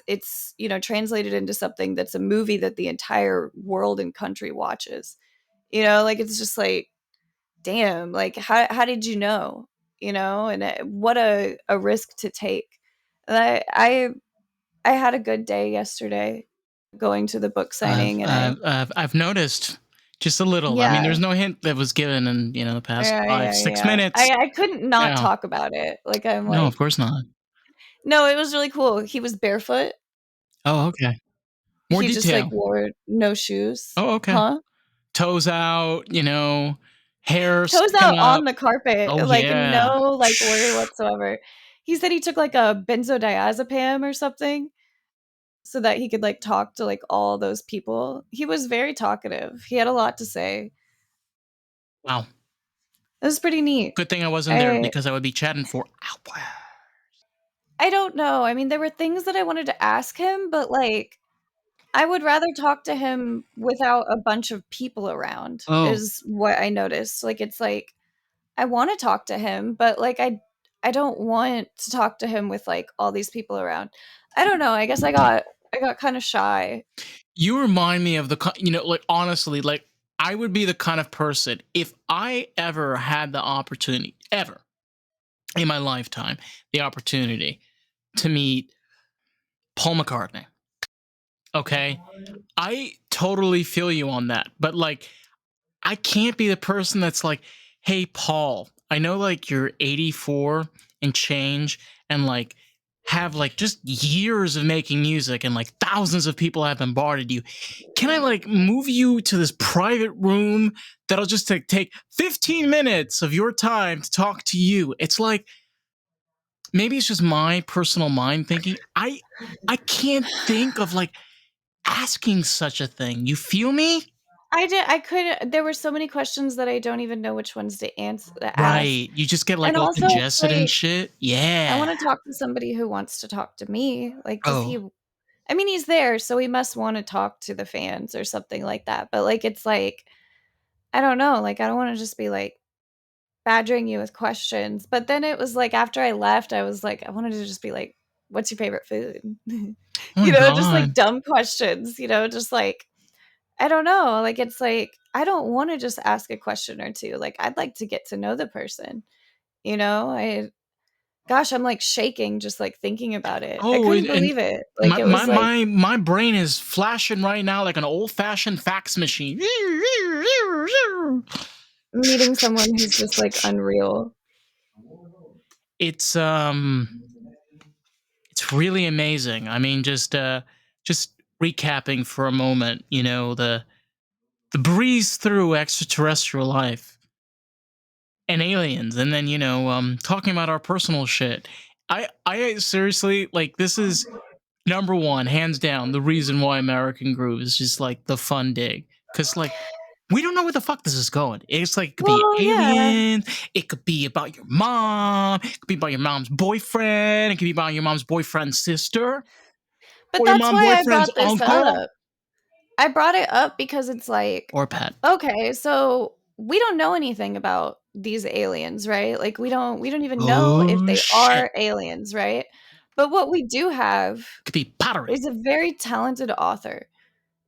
translated into something that's a movie that the entire world and country watches. Like it's just like, damn, like how did you know? And what a risk to take. And I had a good day yesterday going to the book I've signing, and I I've I've, I've noticed just a little. I mean, yeah. there's no hint that was given in the past Yeah, five yeah, six yeah. minutes. I couldn't not Yeah, talk about it. Like, I'm no, of like, course not. no, it was really cool. He was barefoot. Oh, okay. More He just like detail. wore no shoes. Oh, okay. Huh? Toes out. Hair Toes sticking out up. on the carpet, Oh like yeah. no like worry whatsoever. He said he took like a benzodiazepam or something so that he could like talk to like all those people. He was very talkative. He had a lot to say. Wow. It was pretty neat. Good thing I wasn't there I because I would be chatting for hours. I don't know. I mean, there were things that I wanted to ask him, but like I would rather talk to him without a bunch of people around, Oh, is what I noticed. Like, it's like, I wanna talk to him, but, like, I don't want to talk to him with, like, all these people around. I don't know, I guess I got kinda shy. you remind me of like honestly, like I would be the kind of person if I ever had the opportunity, ever in my lifetime, the opportunity to meet Paul McCartney. Okay. I totally feel you on that. But like, I can't be the person that's like, hey, Paul, I know like you're 84 and change and like have like just years of making music and like thousands of people have bombarded you. Can I like move you to this private room that'll just take 15 minutes of your time to talk to you? It's like, maybe it's just my personal mind thinking. I can't think of like asking such a thing. You feel me? I could there were so many questions that I don't even know which ones to ask, Right. You just get like and all also, it's congested and like, shit. I Yeah. wanna talk to somebody who wants to talk to me. Like, does he Oh, I mean, he's there, so he must wanna talk to the fans or something like that, but, like, it's like, I don't know, like, I don't wanna just be, like, badgering you with questions, but then it was like after I left, I was like, I wanted to just be like, "What's your favorite food?" oh my Just like god. dumb questions, just like I don't know, like, it's like, I don't wanna just ask a question or 2, like, I'd like to get to know the person, I gosh, I'm, like, shaking just, like, thinking about it. I Oh, couldn't and believe it, like, my it my was like my my brain is flashing right now like an old fashioned fax machine. meeting someone who's just, like, unreal. It's it's really amazing. I mean, just recapping for a moment, the breeze through extraterrestrial life and aliens, and then talking about our personal shit. I seriously like this is number one, hands down, the reason why American Groove is just like the fun dig. Cause like we don't know where the fuck this is going. It's like it could be Well, yeah, aliens, it could be about your mom, it could be about your mom's boyfriend, it could be about your mom's boyfriend's sister, but or your that's mom's why I boyfriend's brought this uncle up. I brought it up because it's like, or pet. okay, so we don't know anything about these aliens, right? Like we don't even know if Oh they shit. are aliens, right? But what we do have It could be pottery. is a very talented author.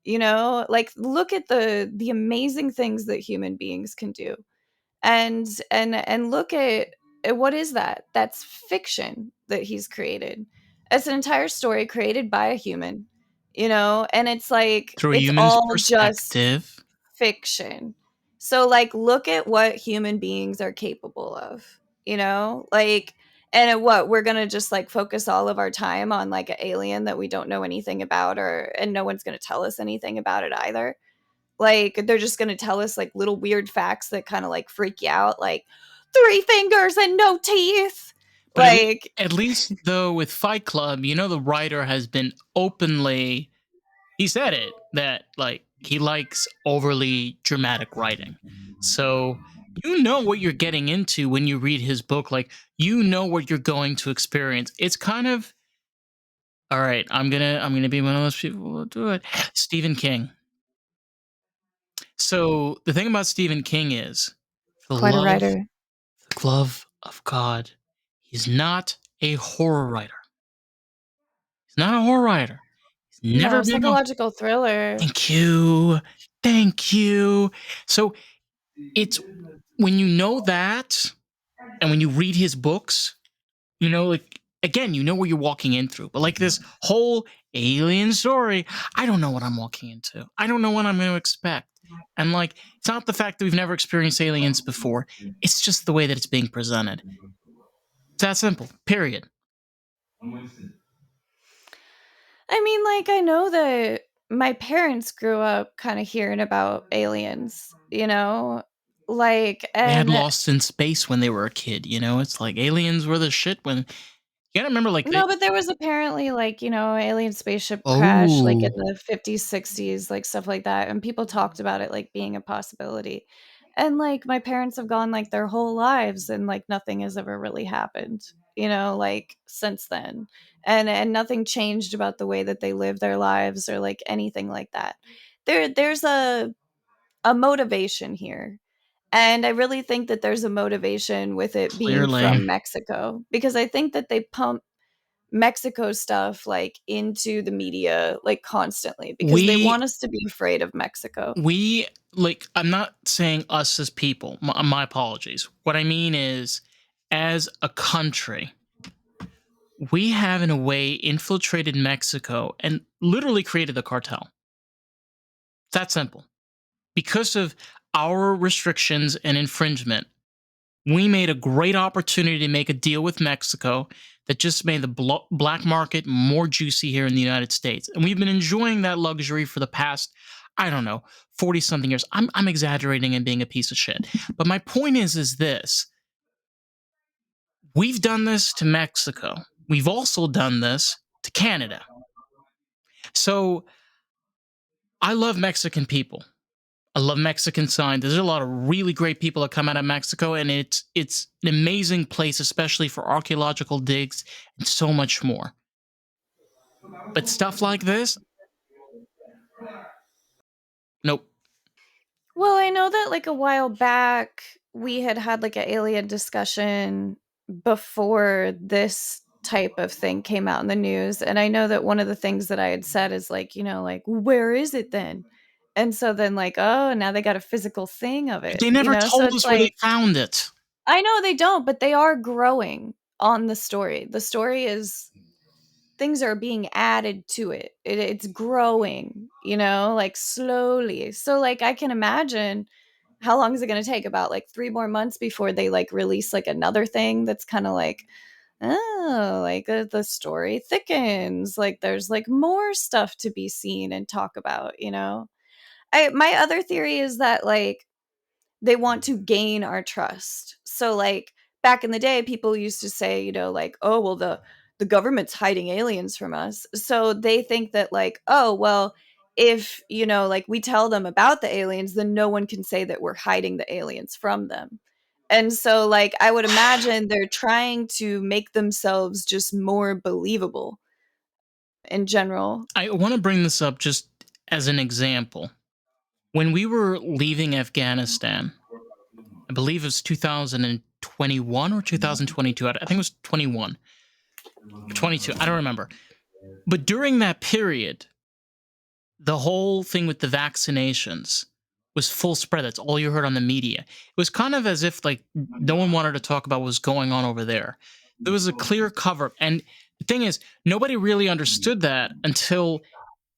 Like look at the amazing things that human beings can do. And look at what is that? That's fiction that he's created. It's an entire story created by a human, and it's like Through a it's human's all just perspective. fiction. So like look at what human beings are capable of, like, and at what we're going to just like focus all of our time on like an alien that we don't know anything about, or and no one's going to tell us anything about it either. Like, they're just gonna tell us, like, little weird facts that kinda, like, freak you out, like, 3 fingers and no teeth. But Like, at least though with Fight Club, the writer has been openly he said it that like he likes overly dramatic writing. So you know what you're getting into when you read his book, like you know what you're going to experience. It's kind of all right, I'm gonna be one of those people who will do it. Stephen King. So the thing about Stephen King is the quite a love writer. the love of God. He's not a horror writer. He's not a horror writer. He's never No, been a psychological thriller. Thank you. Thank you. So it's when you know that and when you read his books, like again, you know what you're walking in through. But like this whole alien story, I don't know what I'm walking into. I don't know what I'm going to expect. And like, it's not the fact that we've never experienced aliens before. It's just the way that it's being presented. It's that simple. Period. I mean, like, I know that my parents grew up kind of hearing about aliens, like, They had and Lost in Space when they were a kid. It's like aliens were the shit when you gotta remember, like they. no, but there was apparently, like, alien spaceship crash, like, in Oh, the 50s, 60s, like, stuff like that, and people talked about it, like, being a possibility. And, like, my parents have gone, like, their whole lives, and, like, nothing has ever really happened, like, since then. And nothing changed about the way that they live their lives or, like, anything like that. There's a motivation here. And I really think that there's a motivation with it being clearly. from Mexico, because I think that they pump Mexico stuff, like, into the media, like, constantly because they We want us to be afraid of Mexico. we like I'm not saying us as people. My apologies. What I mean is as a country, we have in a way infiltrated Mexico and literally created the cartel. It's that simple. Because of our restrictions and infringement, we made a great opportunity to make a deal with Mexico that just made the black market more juicy here in the United States. And we've been enjoying that luxury for the past, I don't know, 40 something years. I'm exaggerating and being a piece of shit. But my point is this: we've done this to Mexico. We've also done this to Canada. So I love Mexican people. I love Mexican sign. There's a lot of really great people that come out of Mexico, and it's an amazing place, especially for archaeological digs and so much more. But stuff like this, nope. Well, I know that, like, a while back, we had, like, an alien discussion before this type of thing came out in the news, and I know that one of the things that I had said is, like, like, "Where is it then?" And so then, like, "Oh, now they got a physical thing of it," They never So told it's us where they like, found it. I know they don't, but they are growing on the story. The story is things are being added to it. It's growing, like, slowly. So, like, I can imagine how long is it gonna take? About, like, 3 more months before they, like, release, like, another thing that's kinda like, "Oh, like, the story thickens." Like, there's, like, more stuff to be seen and talk about? I my other theory is that, like, they want to gain our trust. So, like, back in the day, people used to say, like, "Oh, well, the government's hiding aliens from us." So they think that, like, "Oh, well, if, like, we tell them about the aliens, then no one can say that we're hiding the aliens from them." And so, like, I would imagine they're trying to make themselves just more believable in general. I want to bring this up just as an example. When we were leaving Afghanistan, I believe it was 2021 or 2022. I think it was 21 or 22. I don't remember. But during that period, the whole thing with the vaccinations was full spread. That's all you heard on the media. It was kind of as if like no one wanted to talk about what was going on over there. There was a clear cover. And the thing is, nobody really understood that until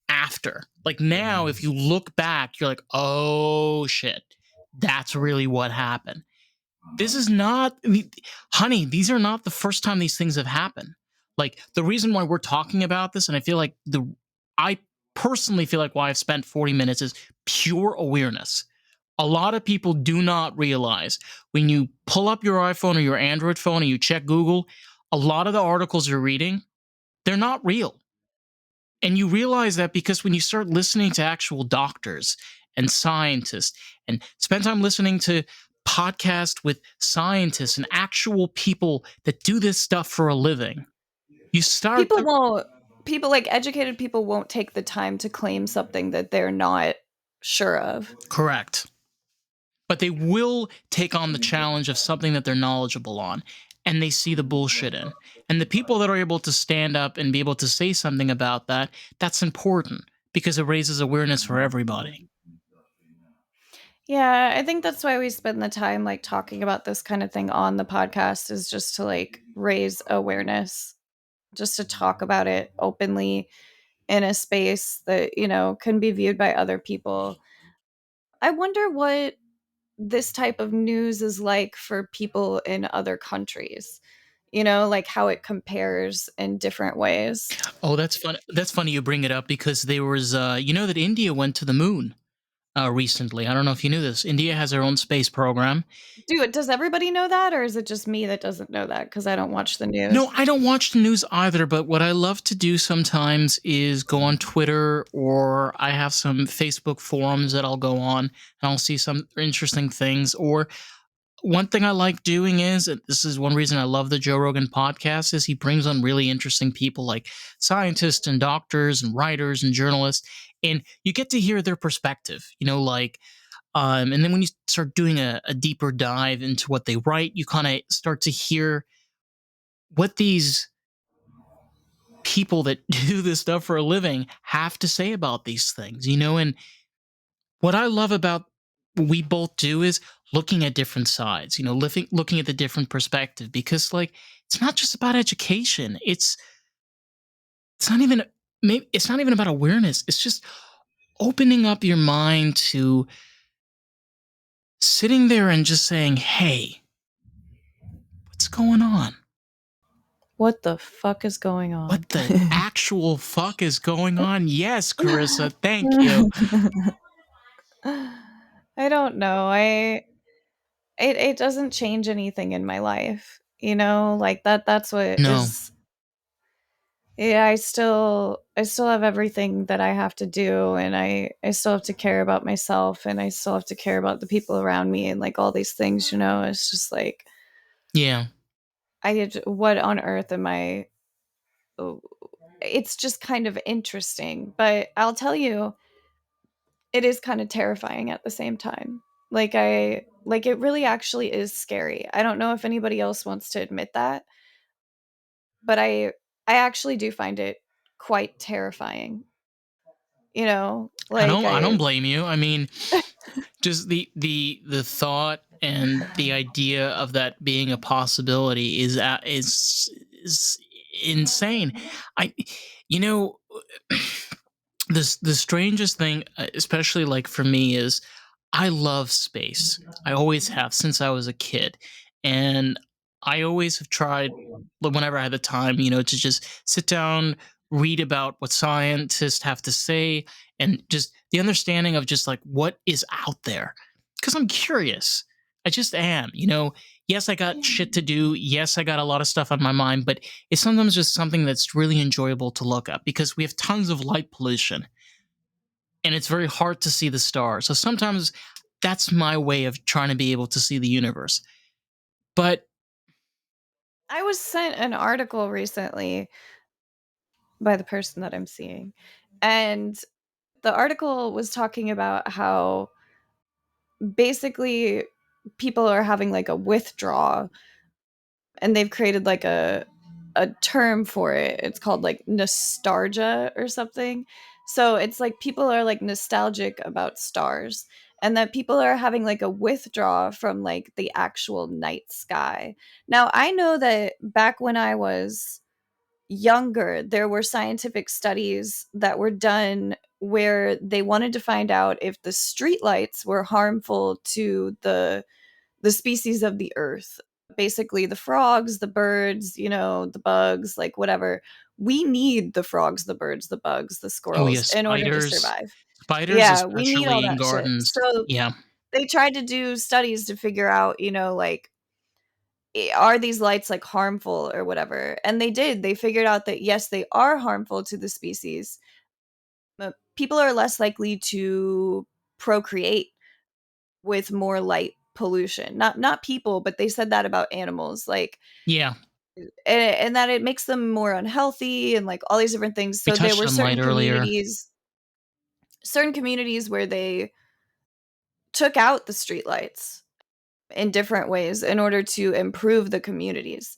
after. Like now, if you look back, you're like, oh shit, that's really what happened. This is not, honey, these are not the first time these things have happened. Like the reason why we're talking about this, and I feel like I personally feel like why I've spent 40 minutes is pure awareness. A lot of people do not realize when you pull up your iPhone or your Android phone and you check Google, a lot of the articles you're reading, they're not real. And you realize that because when you start listening to actual doctors and scientists and spend time listening to podcasts with scientists and actual people that do this stuff for a living, you start People to won't people, like, educated people won't take the time to claim something that they're not sure of. correct. But they will take on the challenge of something that they're knowledgeable on. and they see the bullshit in. And the people that are able to stand up and be able to say something about that, that's important because it raises awareness for everybody. Yeah, I think that's why we spend the time like talking about this kind of thing on the podcast is just to like raise awareness, just to talk about it openly in a space that, can be viewed by other people. I wonder what this type of news is like for people in other countries, like how it compares in different ways. Oh, that's fun. That's funny you bring it up because there was, you know, that India went to the moon recently. I don't know if you knew this. India has their own space program. Dude, does everybody know that, or is it just me that doesn't know that because I don't watch the No, news? I don't watch the news either, but what I love to do sometimes is go on Twitter, or I have some Facebook forums that I'll go on and I'll see some interesting things. Or one thing I like doing is, and this is one reason I love the Joe Rogan podcast, is he brings on really interesting people like scientists and doctors and writers and journalists, and you get to hear their perspective. And then when you start doing a deeper dive into what they write, you kind of start to hear what these people that do this stuff for a living have to say about these things. And what I love about what we both do is looking at different sides, looking at the different perspective, because like it's not just about education. It's not even maybe it's not even about awareness. It's just opening up your mind to sitting there and just saying, "Hey, what's going on? What the fuck is going What on? the actual fuck is going on?" Yes, Carissa, thank you. I don't know. It doesn't change anything in my life, like that's what No. is. Yeah, I still have everything that I have to do, and I still have to care about myself, and I still have to care about the people around me, and like all these things, it's just like Yeah. what on earth am I? Oh, it's just kind of interesting, but I'll tell you, it is kind of terrifying at the same time. Like it really actually is scary. I don't know if anybody else wants to admit that, but I actually do find it quite terrifying. I Like don't I don't I blame you. I mean, just the thought and the idea of that being a possibility is insane. I you know the strangest thing, especially like for me, is I love space. I always have since I was a kid, and I always have tried, whenever I had the time, to just sit down, read about what scientists have to say, and just the understanding of just like what is out there. Because I'm curious. I just am. Yes, I got shit to do. Yes, I got a lot of stuff on my mind, but it's sometimes just something that's really enjoyable to look at because we have tons of light pollution and it's very hard to see the stars. So sometimes that's my way of trying to be able to see the universe. But I was sent an article recently by the person that I'm seeing, and the article was talking about how basically people are having like a withdrawal, and they've created like a term for it. It's called like nostalgia or something. So it's like people are like nostalgic about stars, and that people are having like a withdrawal from like the actual night sky. Now, I know that back when I was younger, there were scientific studies that were done where they wanted to find out if the streetlights were harmful to the species of the earth. Basically, the frogs, the birds, the bugs, like whatever. We need the frogs, the birds, the bugs, the oh squirrels yes, in order to spiders, survive. spiders Yeah, we need all especially in that shit. gardens. So Yeah, they tried to do studies to figure out, like, are these lights like harmful or whatever? And they did. They figured out that yes, they are harmful to the species. People are less likely to procreate with more light pollution. Not people, but they said that about animals, like, yeah. and that it makes them more unhealthy and like all these different things. We So there touched were on light earlier. certain communities where they took out the streetlights, in different ways in order to improve the communities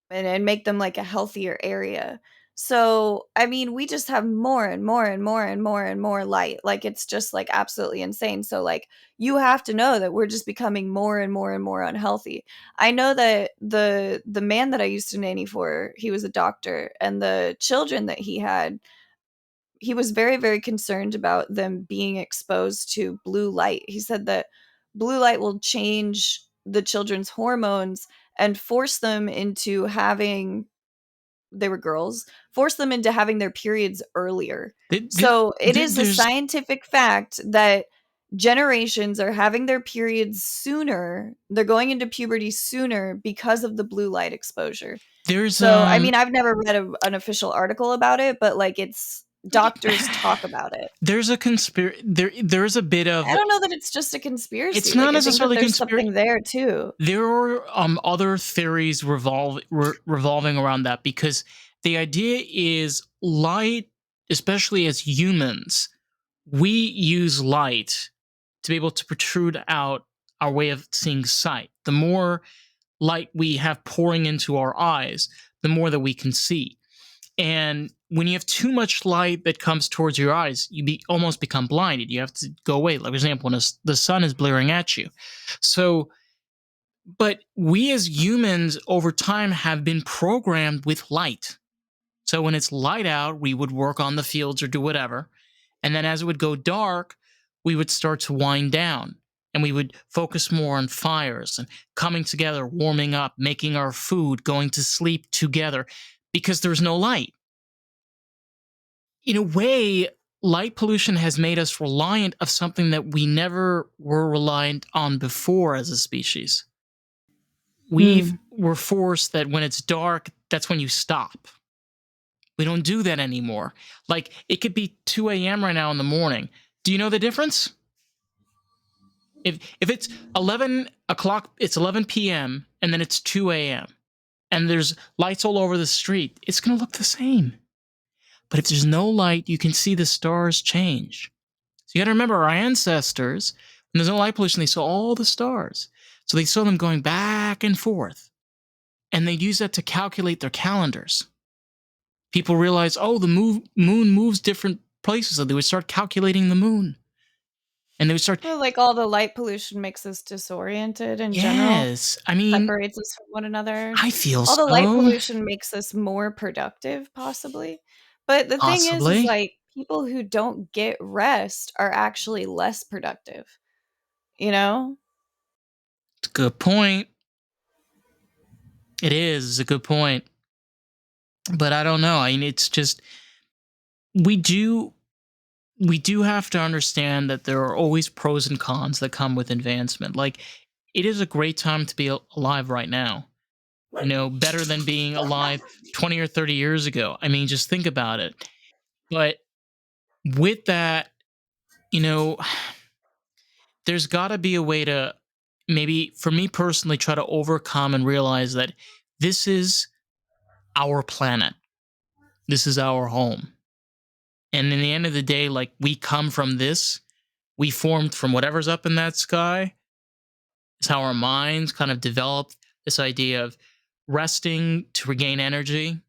and make them like a healthier area. So, I mean, we just have more and more and more and more and more light. Like it's just like absolutely insane. So like you have to know that we're just becoming more and more and more unhealthy. I know that the man that I used to nanny for, he was a doctor, and the children that he had, he was very very concerned about them being exposed to blue light. He said that blue light will change the children's hormones and force them into having, they were girls, force them into having their periods earlier. So it is a There's scientific fact that generations are having their periods sooner. They're going into puberty sooner because of the blue light exposure. there's So, I mean, I've never read an official article about it, but like it's doctors y- talk about it. there's a conspiracy. There's a bit I of, don't know that it's just a it's conspiracy. not Like I think that necessarily there's conspiracy. something there too. There are other theories revolving around that, because the idea is light, especially as humans, we use light to be able to protrude out our way of seeing sight. The more light we have pouring into our eyes, the more that we can see. And when you have too much light that comes towards your eyes, almost become blinded. You have to go away. Like, for example, when the sun is blaring at you. So, but we as humans over time have been programmed with light. So when it's light out, we would work on the fields or do whatever. And then as it would go dark, we would start to wind down, and we would focus more on fires and coming together, warming up, making our food, going to sleep together, because there's no light. In a way, light pollution has made us reliant of something that we never were reliant on before as a species. Hmm. We're forced that when it's dark, that's when you stop. We don't do that anymore. Like, it could be 2 a.m. right now in the morning. Do you know the difference? If it's 11 o'clock, it's 11 p.m. and then it's 2 a.m. and there's lights all over the street, it's going to look the same. But if there's no light, you can see the stars change. So you got to remember, our ancestors, when there's no light pollution, they saw all the stars. So they saw them going back and forth, and they'd use that to calculate their calendars. People realized, oh, the moon moves different places, so they would start calculating the moon. And they would start, Well, like all the light pollution makes us disoriented in general, yes, I mean, separates us from one another. I feel All the light so, pollution makes us more productive, possibly. But the thing is possibly. like people who don't get rest are actually less productive, you know? It's a good point. It is a good point. But I don't know. I mean, it's just, we do we do have to understand that there are always pros and cons that come with advancement. Like, it is a great time to be alive right now. Better than being alive 20 or 30 years ago. I mean, just think about it. But with that, you know, there's got to be a way to, maybe for me personally, try to overcome and realize that this is our planet. This is our home. And in the end of the day, like, we come from this, we formed from whatever's up in that sky. It's how our minds kind of developed this idea of resting to regain energy.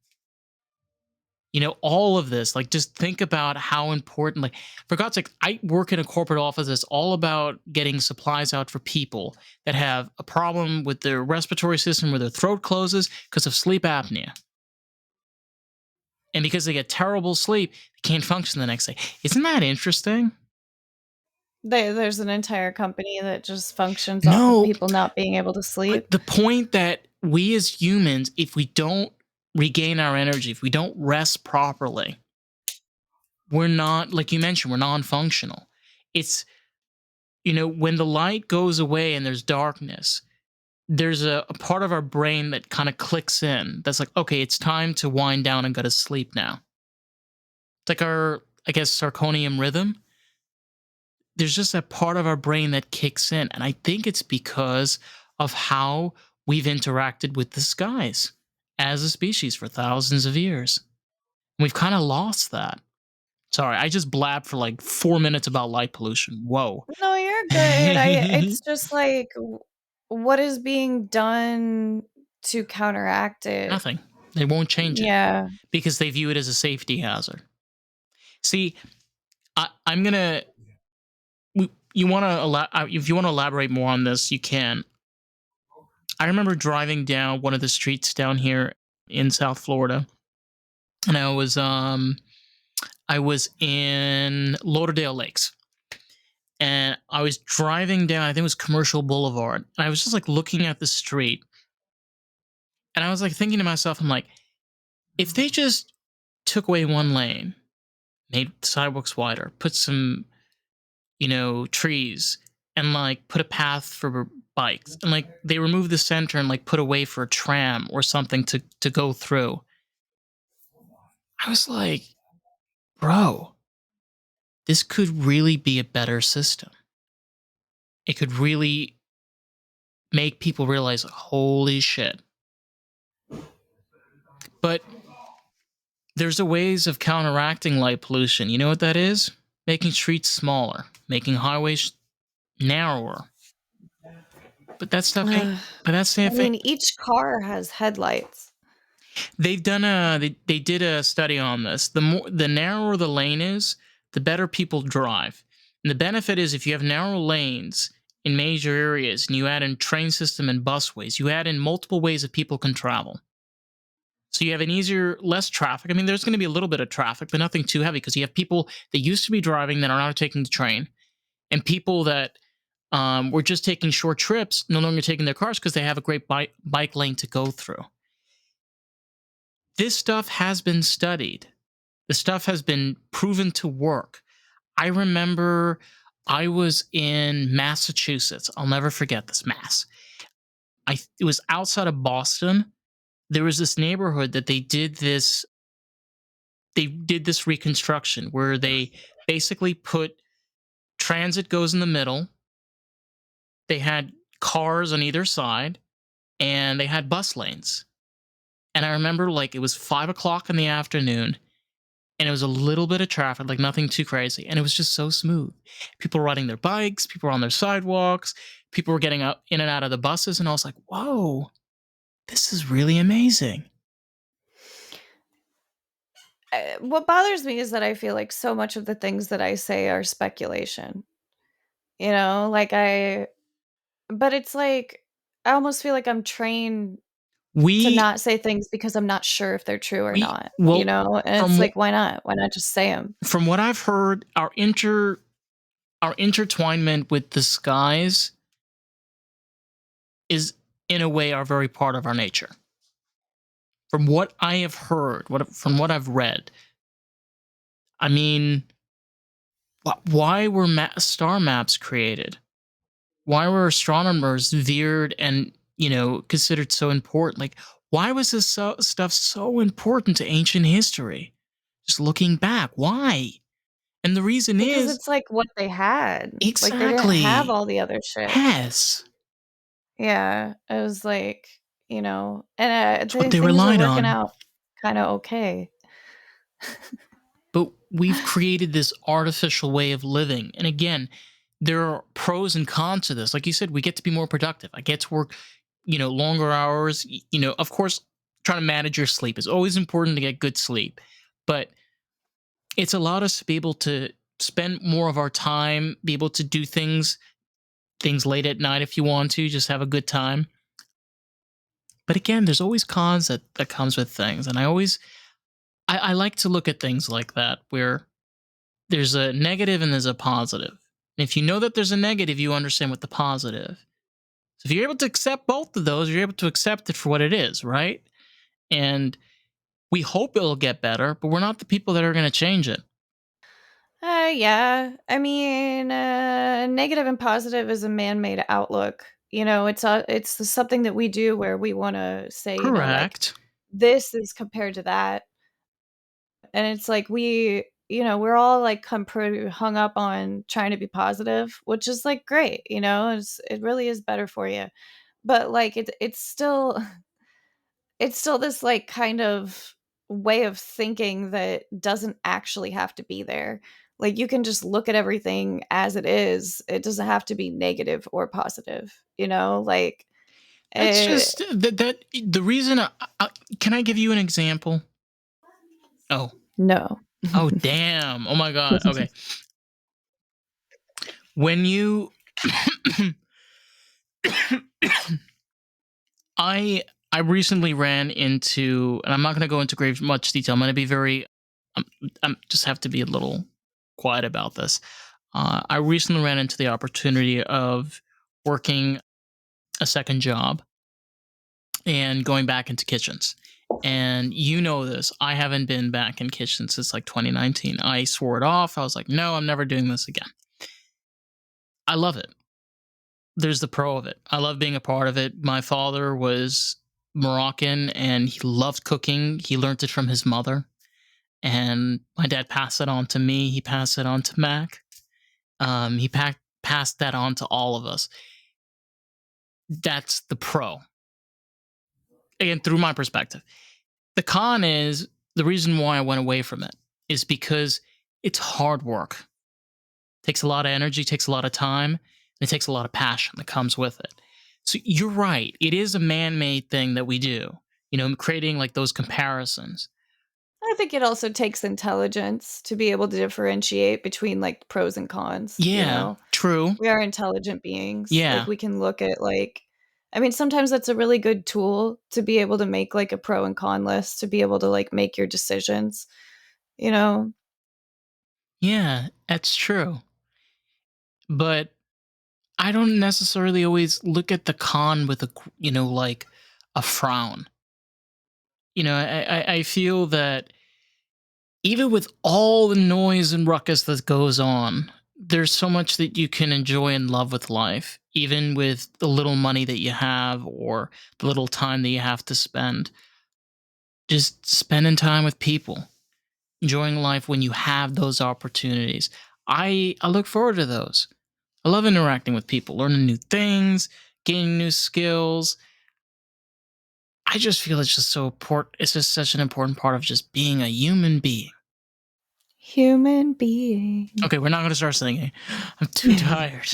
All of this, like, just think about how important, like, for God's sake, I work in a corporate office that's all about getting supplies out for people that have a problem with their respiratory system, where their throat closes because of sleep apnea. And because they get terrible sleep, they can't function the next day. Isn't that interesting? There's an entire company that just functions off of No, people not being able to but sleep. the point that we as humans, if we don't regain our energy, if we don't rest properly, we're not, like you mentioned, we're non-functional. It's, when the light goes away and there's darkness, there's a part of our brain that kind of clicks in. That's like, okay, it's time to wind down and go to sleep now. It's like our, I guess, circadian rhythm. There's just that part of our brain that kicks in. And I think it's because of how we've interacted with the skies as a species for thousands of years. We've kind of lost that. Sorry, I just blabbed for like 4 minutes about light pollution. Whoa. No, you're good. It's just like what is being done to counteract it? Nothing. They won't change it Yeah. because they view it as a safety hazard. See, I'm gonna. You want to if you want to elaborate more on this, you can. I remember driving down one of the streets down here in South Florida, and I was in Lauderdale Lakes, and I was driving down. I think it was Commercial Boulevard, and I was just like looking at the street, and I was like thinking to myself, I'm like, if they just took away one lane, made sidewalks wider, put some trees, and like put a path for bikes, and like they remove the center and like put a way for a tram or something to go through. I was like, bro, this could really be a better system. It could really make people realize, holy shit. But there's a ways of counteracting light pollution. You know what that is? Making streets smaller, making highways narrower. But that stuff ain't. Ugh. But that I stuff ain't. mean, each car has headlights. They did a study on this. The narrower the lane is, the better people drive. And the benefit is if you have narrow lanes in major areas and you add in train system and busways, you add in multiple ways that people can travel. So you have an easier, less traffic. I mean, there's going to be a little bit of traffic, but nothing too heavy because you have people that used to be driving that are now taking the train, and people that were just taking short trips, no longer taking their cars because they have a great bike lane to go through. This stuff has been studied. The stuff has been proven to work. I remember I was in Massachusetts. I'll never forget this, Mass. It was outside of Boston. There was this neighborhood that they did this reconstruction where they basically put transit goes in the middle. They had cars on either side, and they had bus lanes. And I remember like it was 5 o'clock in the afternoon, and it was a little bit of traffic, like nothing too crazy. And it was just so smooth. People were riding their bikes, people were on their sidewalks, people were getting up in and out of the buses. And I was like, whoa, this is really amazing. What bothers me is that I feel like so much of the things that I say are speculation. Like but it's like I almost feel like I'm trained to We, not say things because I'm not sure if they're true or we, not, well, And it's from like, why not? Why not just say them? from what I've heard, our intertwinement with the skies is in a way are very part of our nature. From what I have heard, from what I've read, I mean, why were star maps created? Why were astronomers veered and considered so important? Like, why was this stuff so important to ancient history? Just looking back, why? And the reason Because is it's, like, what they had. Like, they didn't have exactly all the other shit. yes, Yeah, it was like, and, it's what they things are relied working on. out kinda okay. But we've created this artificial way of living. And again, there are pros and cons to this. Like you said, we get to be more productive. I get to work, longer hours. Of course, trying to manage your sleep is always important to get good sleep. But it's allowed us to be able to spend more of our time, be able to do things late at night if you want to, just have a good time. But again, there's always cons that comes with things. And I like to look at things like that where there's a negative and there's a positive. And if you know that there's a negative, you understand what the positive. So if you're able to accept both of those, you're able to accept it for what it is, right? And we hope it'll get better, but we're not the people that are going to change it. Yeah. I mean, negative and positive is a man-made outlook. It's something that we do where we wanna say, like, Correct. this is compared to that. And it's like we're all like come pretty hung up on trying to be positive, which is like great, it really is better for you. But like it's still it's still this like kind of way of thinking that doesn't actually have to be there. Like, you can just look at everything as it is. It doesn't have to be negative or positive, you know? Like, That's eh just that the reason. Can I give you an example? Oh, no. oh, damn! Oh my god. Okay, when you, I recently ran into, and I'm not going to go into grave much detail. I'm going to be very, um, I'm just have to be a little quiet about this. I recently ran into the opportunity of working a second job and going back into kitchens. And you know this, I haven't been back in kitchens since like 2019. I swore it off. I was like, no, I'm never doing this again. I love it. There's the pro of it. I love being a part of it. My father was Moroccan and he loved cooking. He learned it from his mother. And my dad passed it on to me. He passed it on to Mac. Passed that on to all of us. That's the pro. Again, through my perspective. The con is the reason why I went away from it is because it's hard work. Takes a lot of energy, takes a lot of time, and it takes a lot of passion that comes with it. So you're right. It is a man-made thing that we do. Creating like those comparisons. I think it also takes intelligence to be able to differentiate between, like, pros and cons, you Yeah, know? true. We are intelligent beings. Like, Yeah. we can look at, like I mean, sometimes that's a really good tool to be able to make, like, a pro and con list, to be able to, like, make your decisions, you know? Yeah, that's true. But I don't necessarily always look at the con with like a frown. I feel that even with all the noise and ruckus that goes on, there's so much that you can enjoy and love with life, even with the little money that you have or the little time that you have to spend. Just spending time with people, enjoying life when you have those opportunities. I look forward to those. I love interacting with people, learning new things, gaining new skills. I just feel it's just so important. It's just such an important part of just being a human being. Human being. Okay, we're not going to start singing. I'm too tired.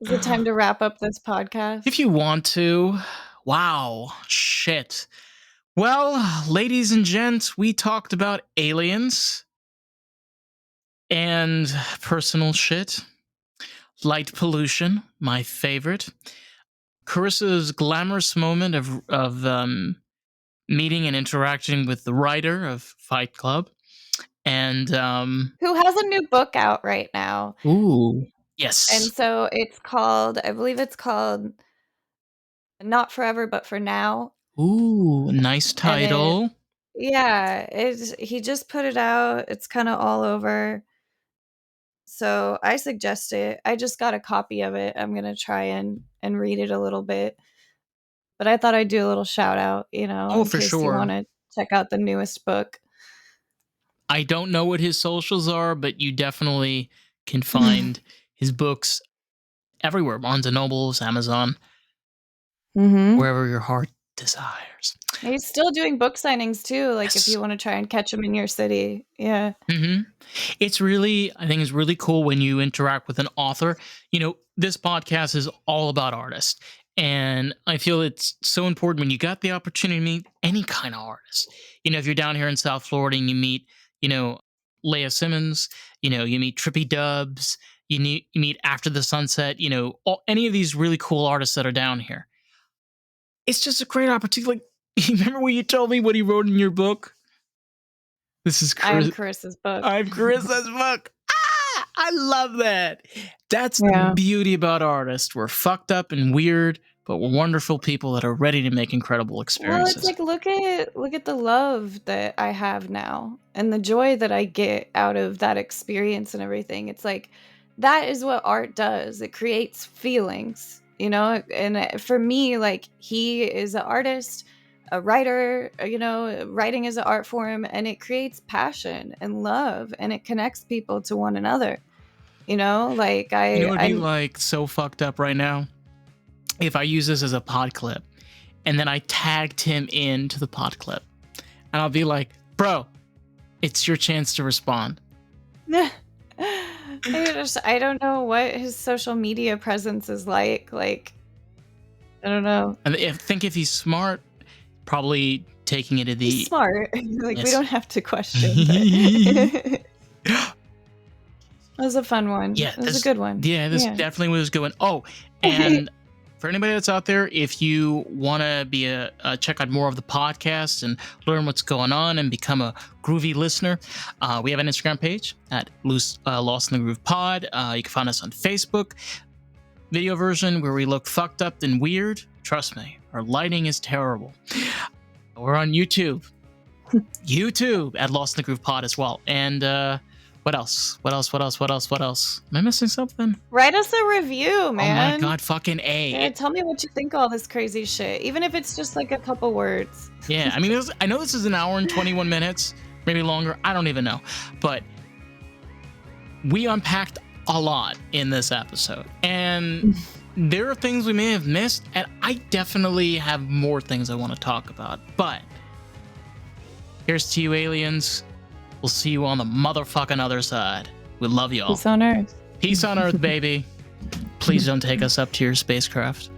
Is it time to wrap up this If podcast? you want to. Wow. Shit. Well, ladies and gents, we talked about aliens and personal shit. Light pollution, my favorite. Carissa's glamorous moment of meeting and interacting with the writer of Fight Club. And Who has a new book out right now, ooh, and yes. so it's called I believe it's called Not Forever, But For Now, Ooh, nice and it title. yeah, it's he just put it out, it's kinda all over, so I suggest it. I just got a copy of it, I'm gonna try and read it a little bit, but I thought I'd do a little shout out, Oh, in for case you sure. wanna check out the newest book. I don't know what his socials are, but you definitely can find his books everywhere. Barnes and Nobles, Amazon, Mhm. wherever your heart desires. He's still doing book signings too, like, if Yes. you wanna try and catch him in your city. Yeah. I think it's really cool when you interact with an author. This podcast is all about artists. And I feel it's so important when you got the opportunity to meet any kind of artist. If you're down here in South Florida and you meet, Leah Simmons, you meet Trippy Dubs, you meet After the Sunset, any of these really cool artists that are down here. It's just a great opportunity. Like, you remember when you told me what he wrote in your book? This is I am Chris. Carissa's book. I'm Carissa's book. I love that. That's the Yeah. beauty about artists. We're fucked up and weird, but we're wonderful people that are ready to make incredible Well, it's experiences. like, look at the love that I have now and the joy that I get out of that experience and everything. It's like that is what art does. It creates feelings, And for me, like he is an artist, a writer, writing is an art form and it creates passion and love and it connects people to one another. Like You know I what would be I like so fucked up right now? If I use this as a pod clip and then I tagged him into the pod clip and I'll be like, bro, it's your chance to respond. I don't know what his social media presence is like, I don't know. And think if he's smart, probably taking it to He's the smart. Like, we yes. don't have to question, but that was a fun one. Yeah, It was a good one. this Yeah. definitely was going. Oh, and for anybody that's out there, if you want to be check out more of the podcast and learn what's going on and become a groovy listener, we have an Instagram page at Lost in the Groove Pod. You can find us on Facebook, video version where we look fucked up and weird. Trust me, our lighting is terrible. We're on YouTube at Lost in the Groove Pod as well. And what else? What else? Am I missing something? Write us a review, Oh my man. god, fucking A. Yeah, tell me what you think of all this crazy shit, even if it's just like a couple words. Yeah, I mean, I know this is an hour and 21 minutes, maybe longer. I don't even know. But we unpacked a lot in this episode. And there are things we may have missed, and I definitely have more things I want to talk about. But here's to you, aliens. We'll see you on the motherfucking other side. We love y'all. Peace on Earth. Peace on Earth, baby. Please don't take us up to your spacecraft.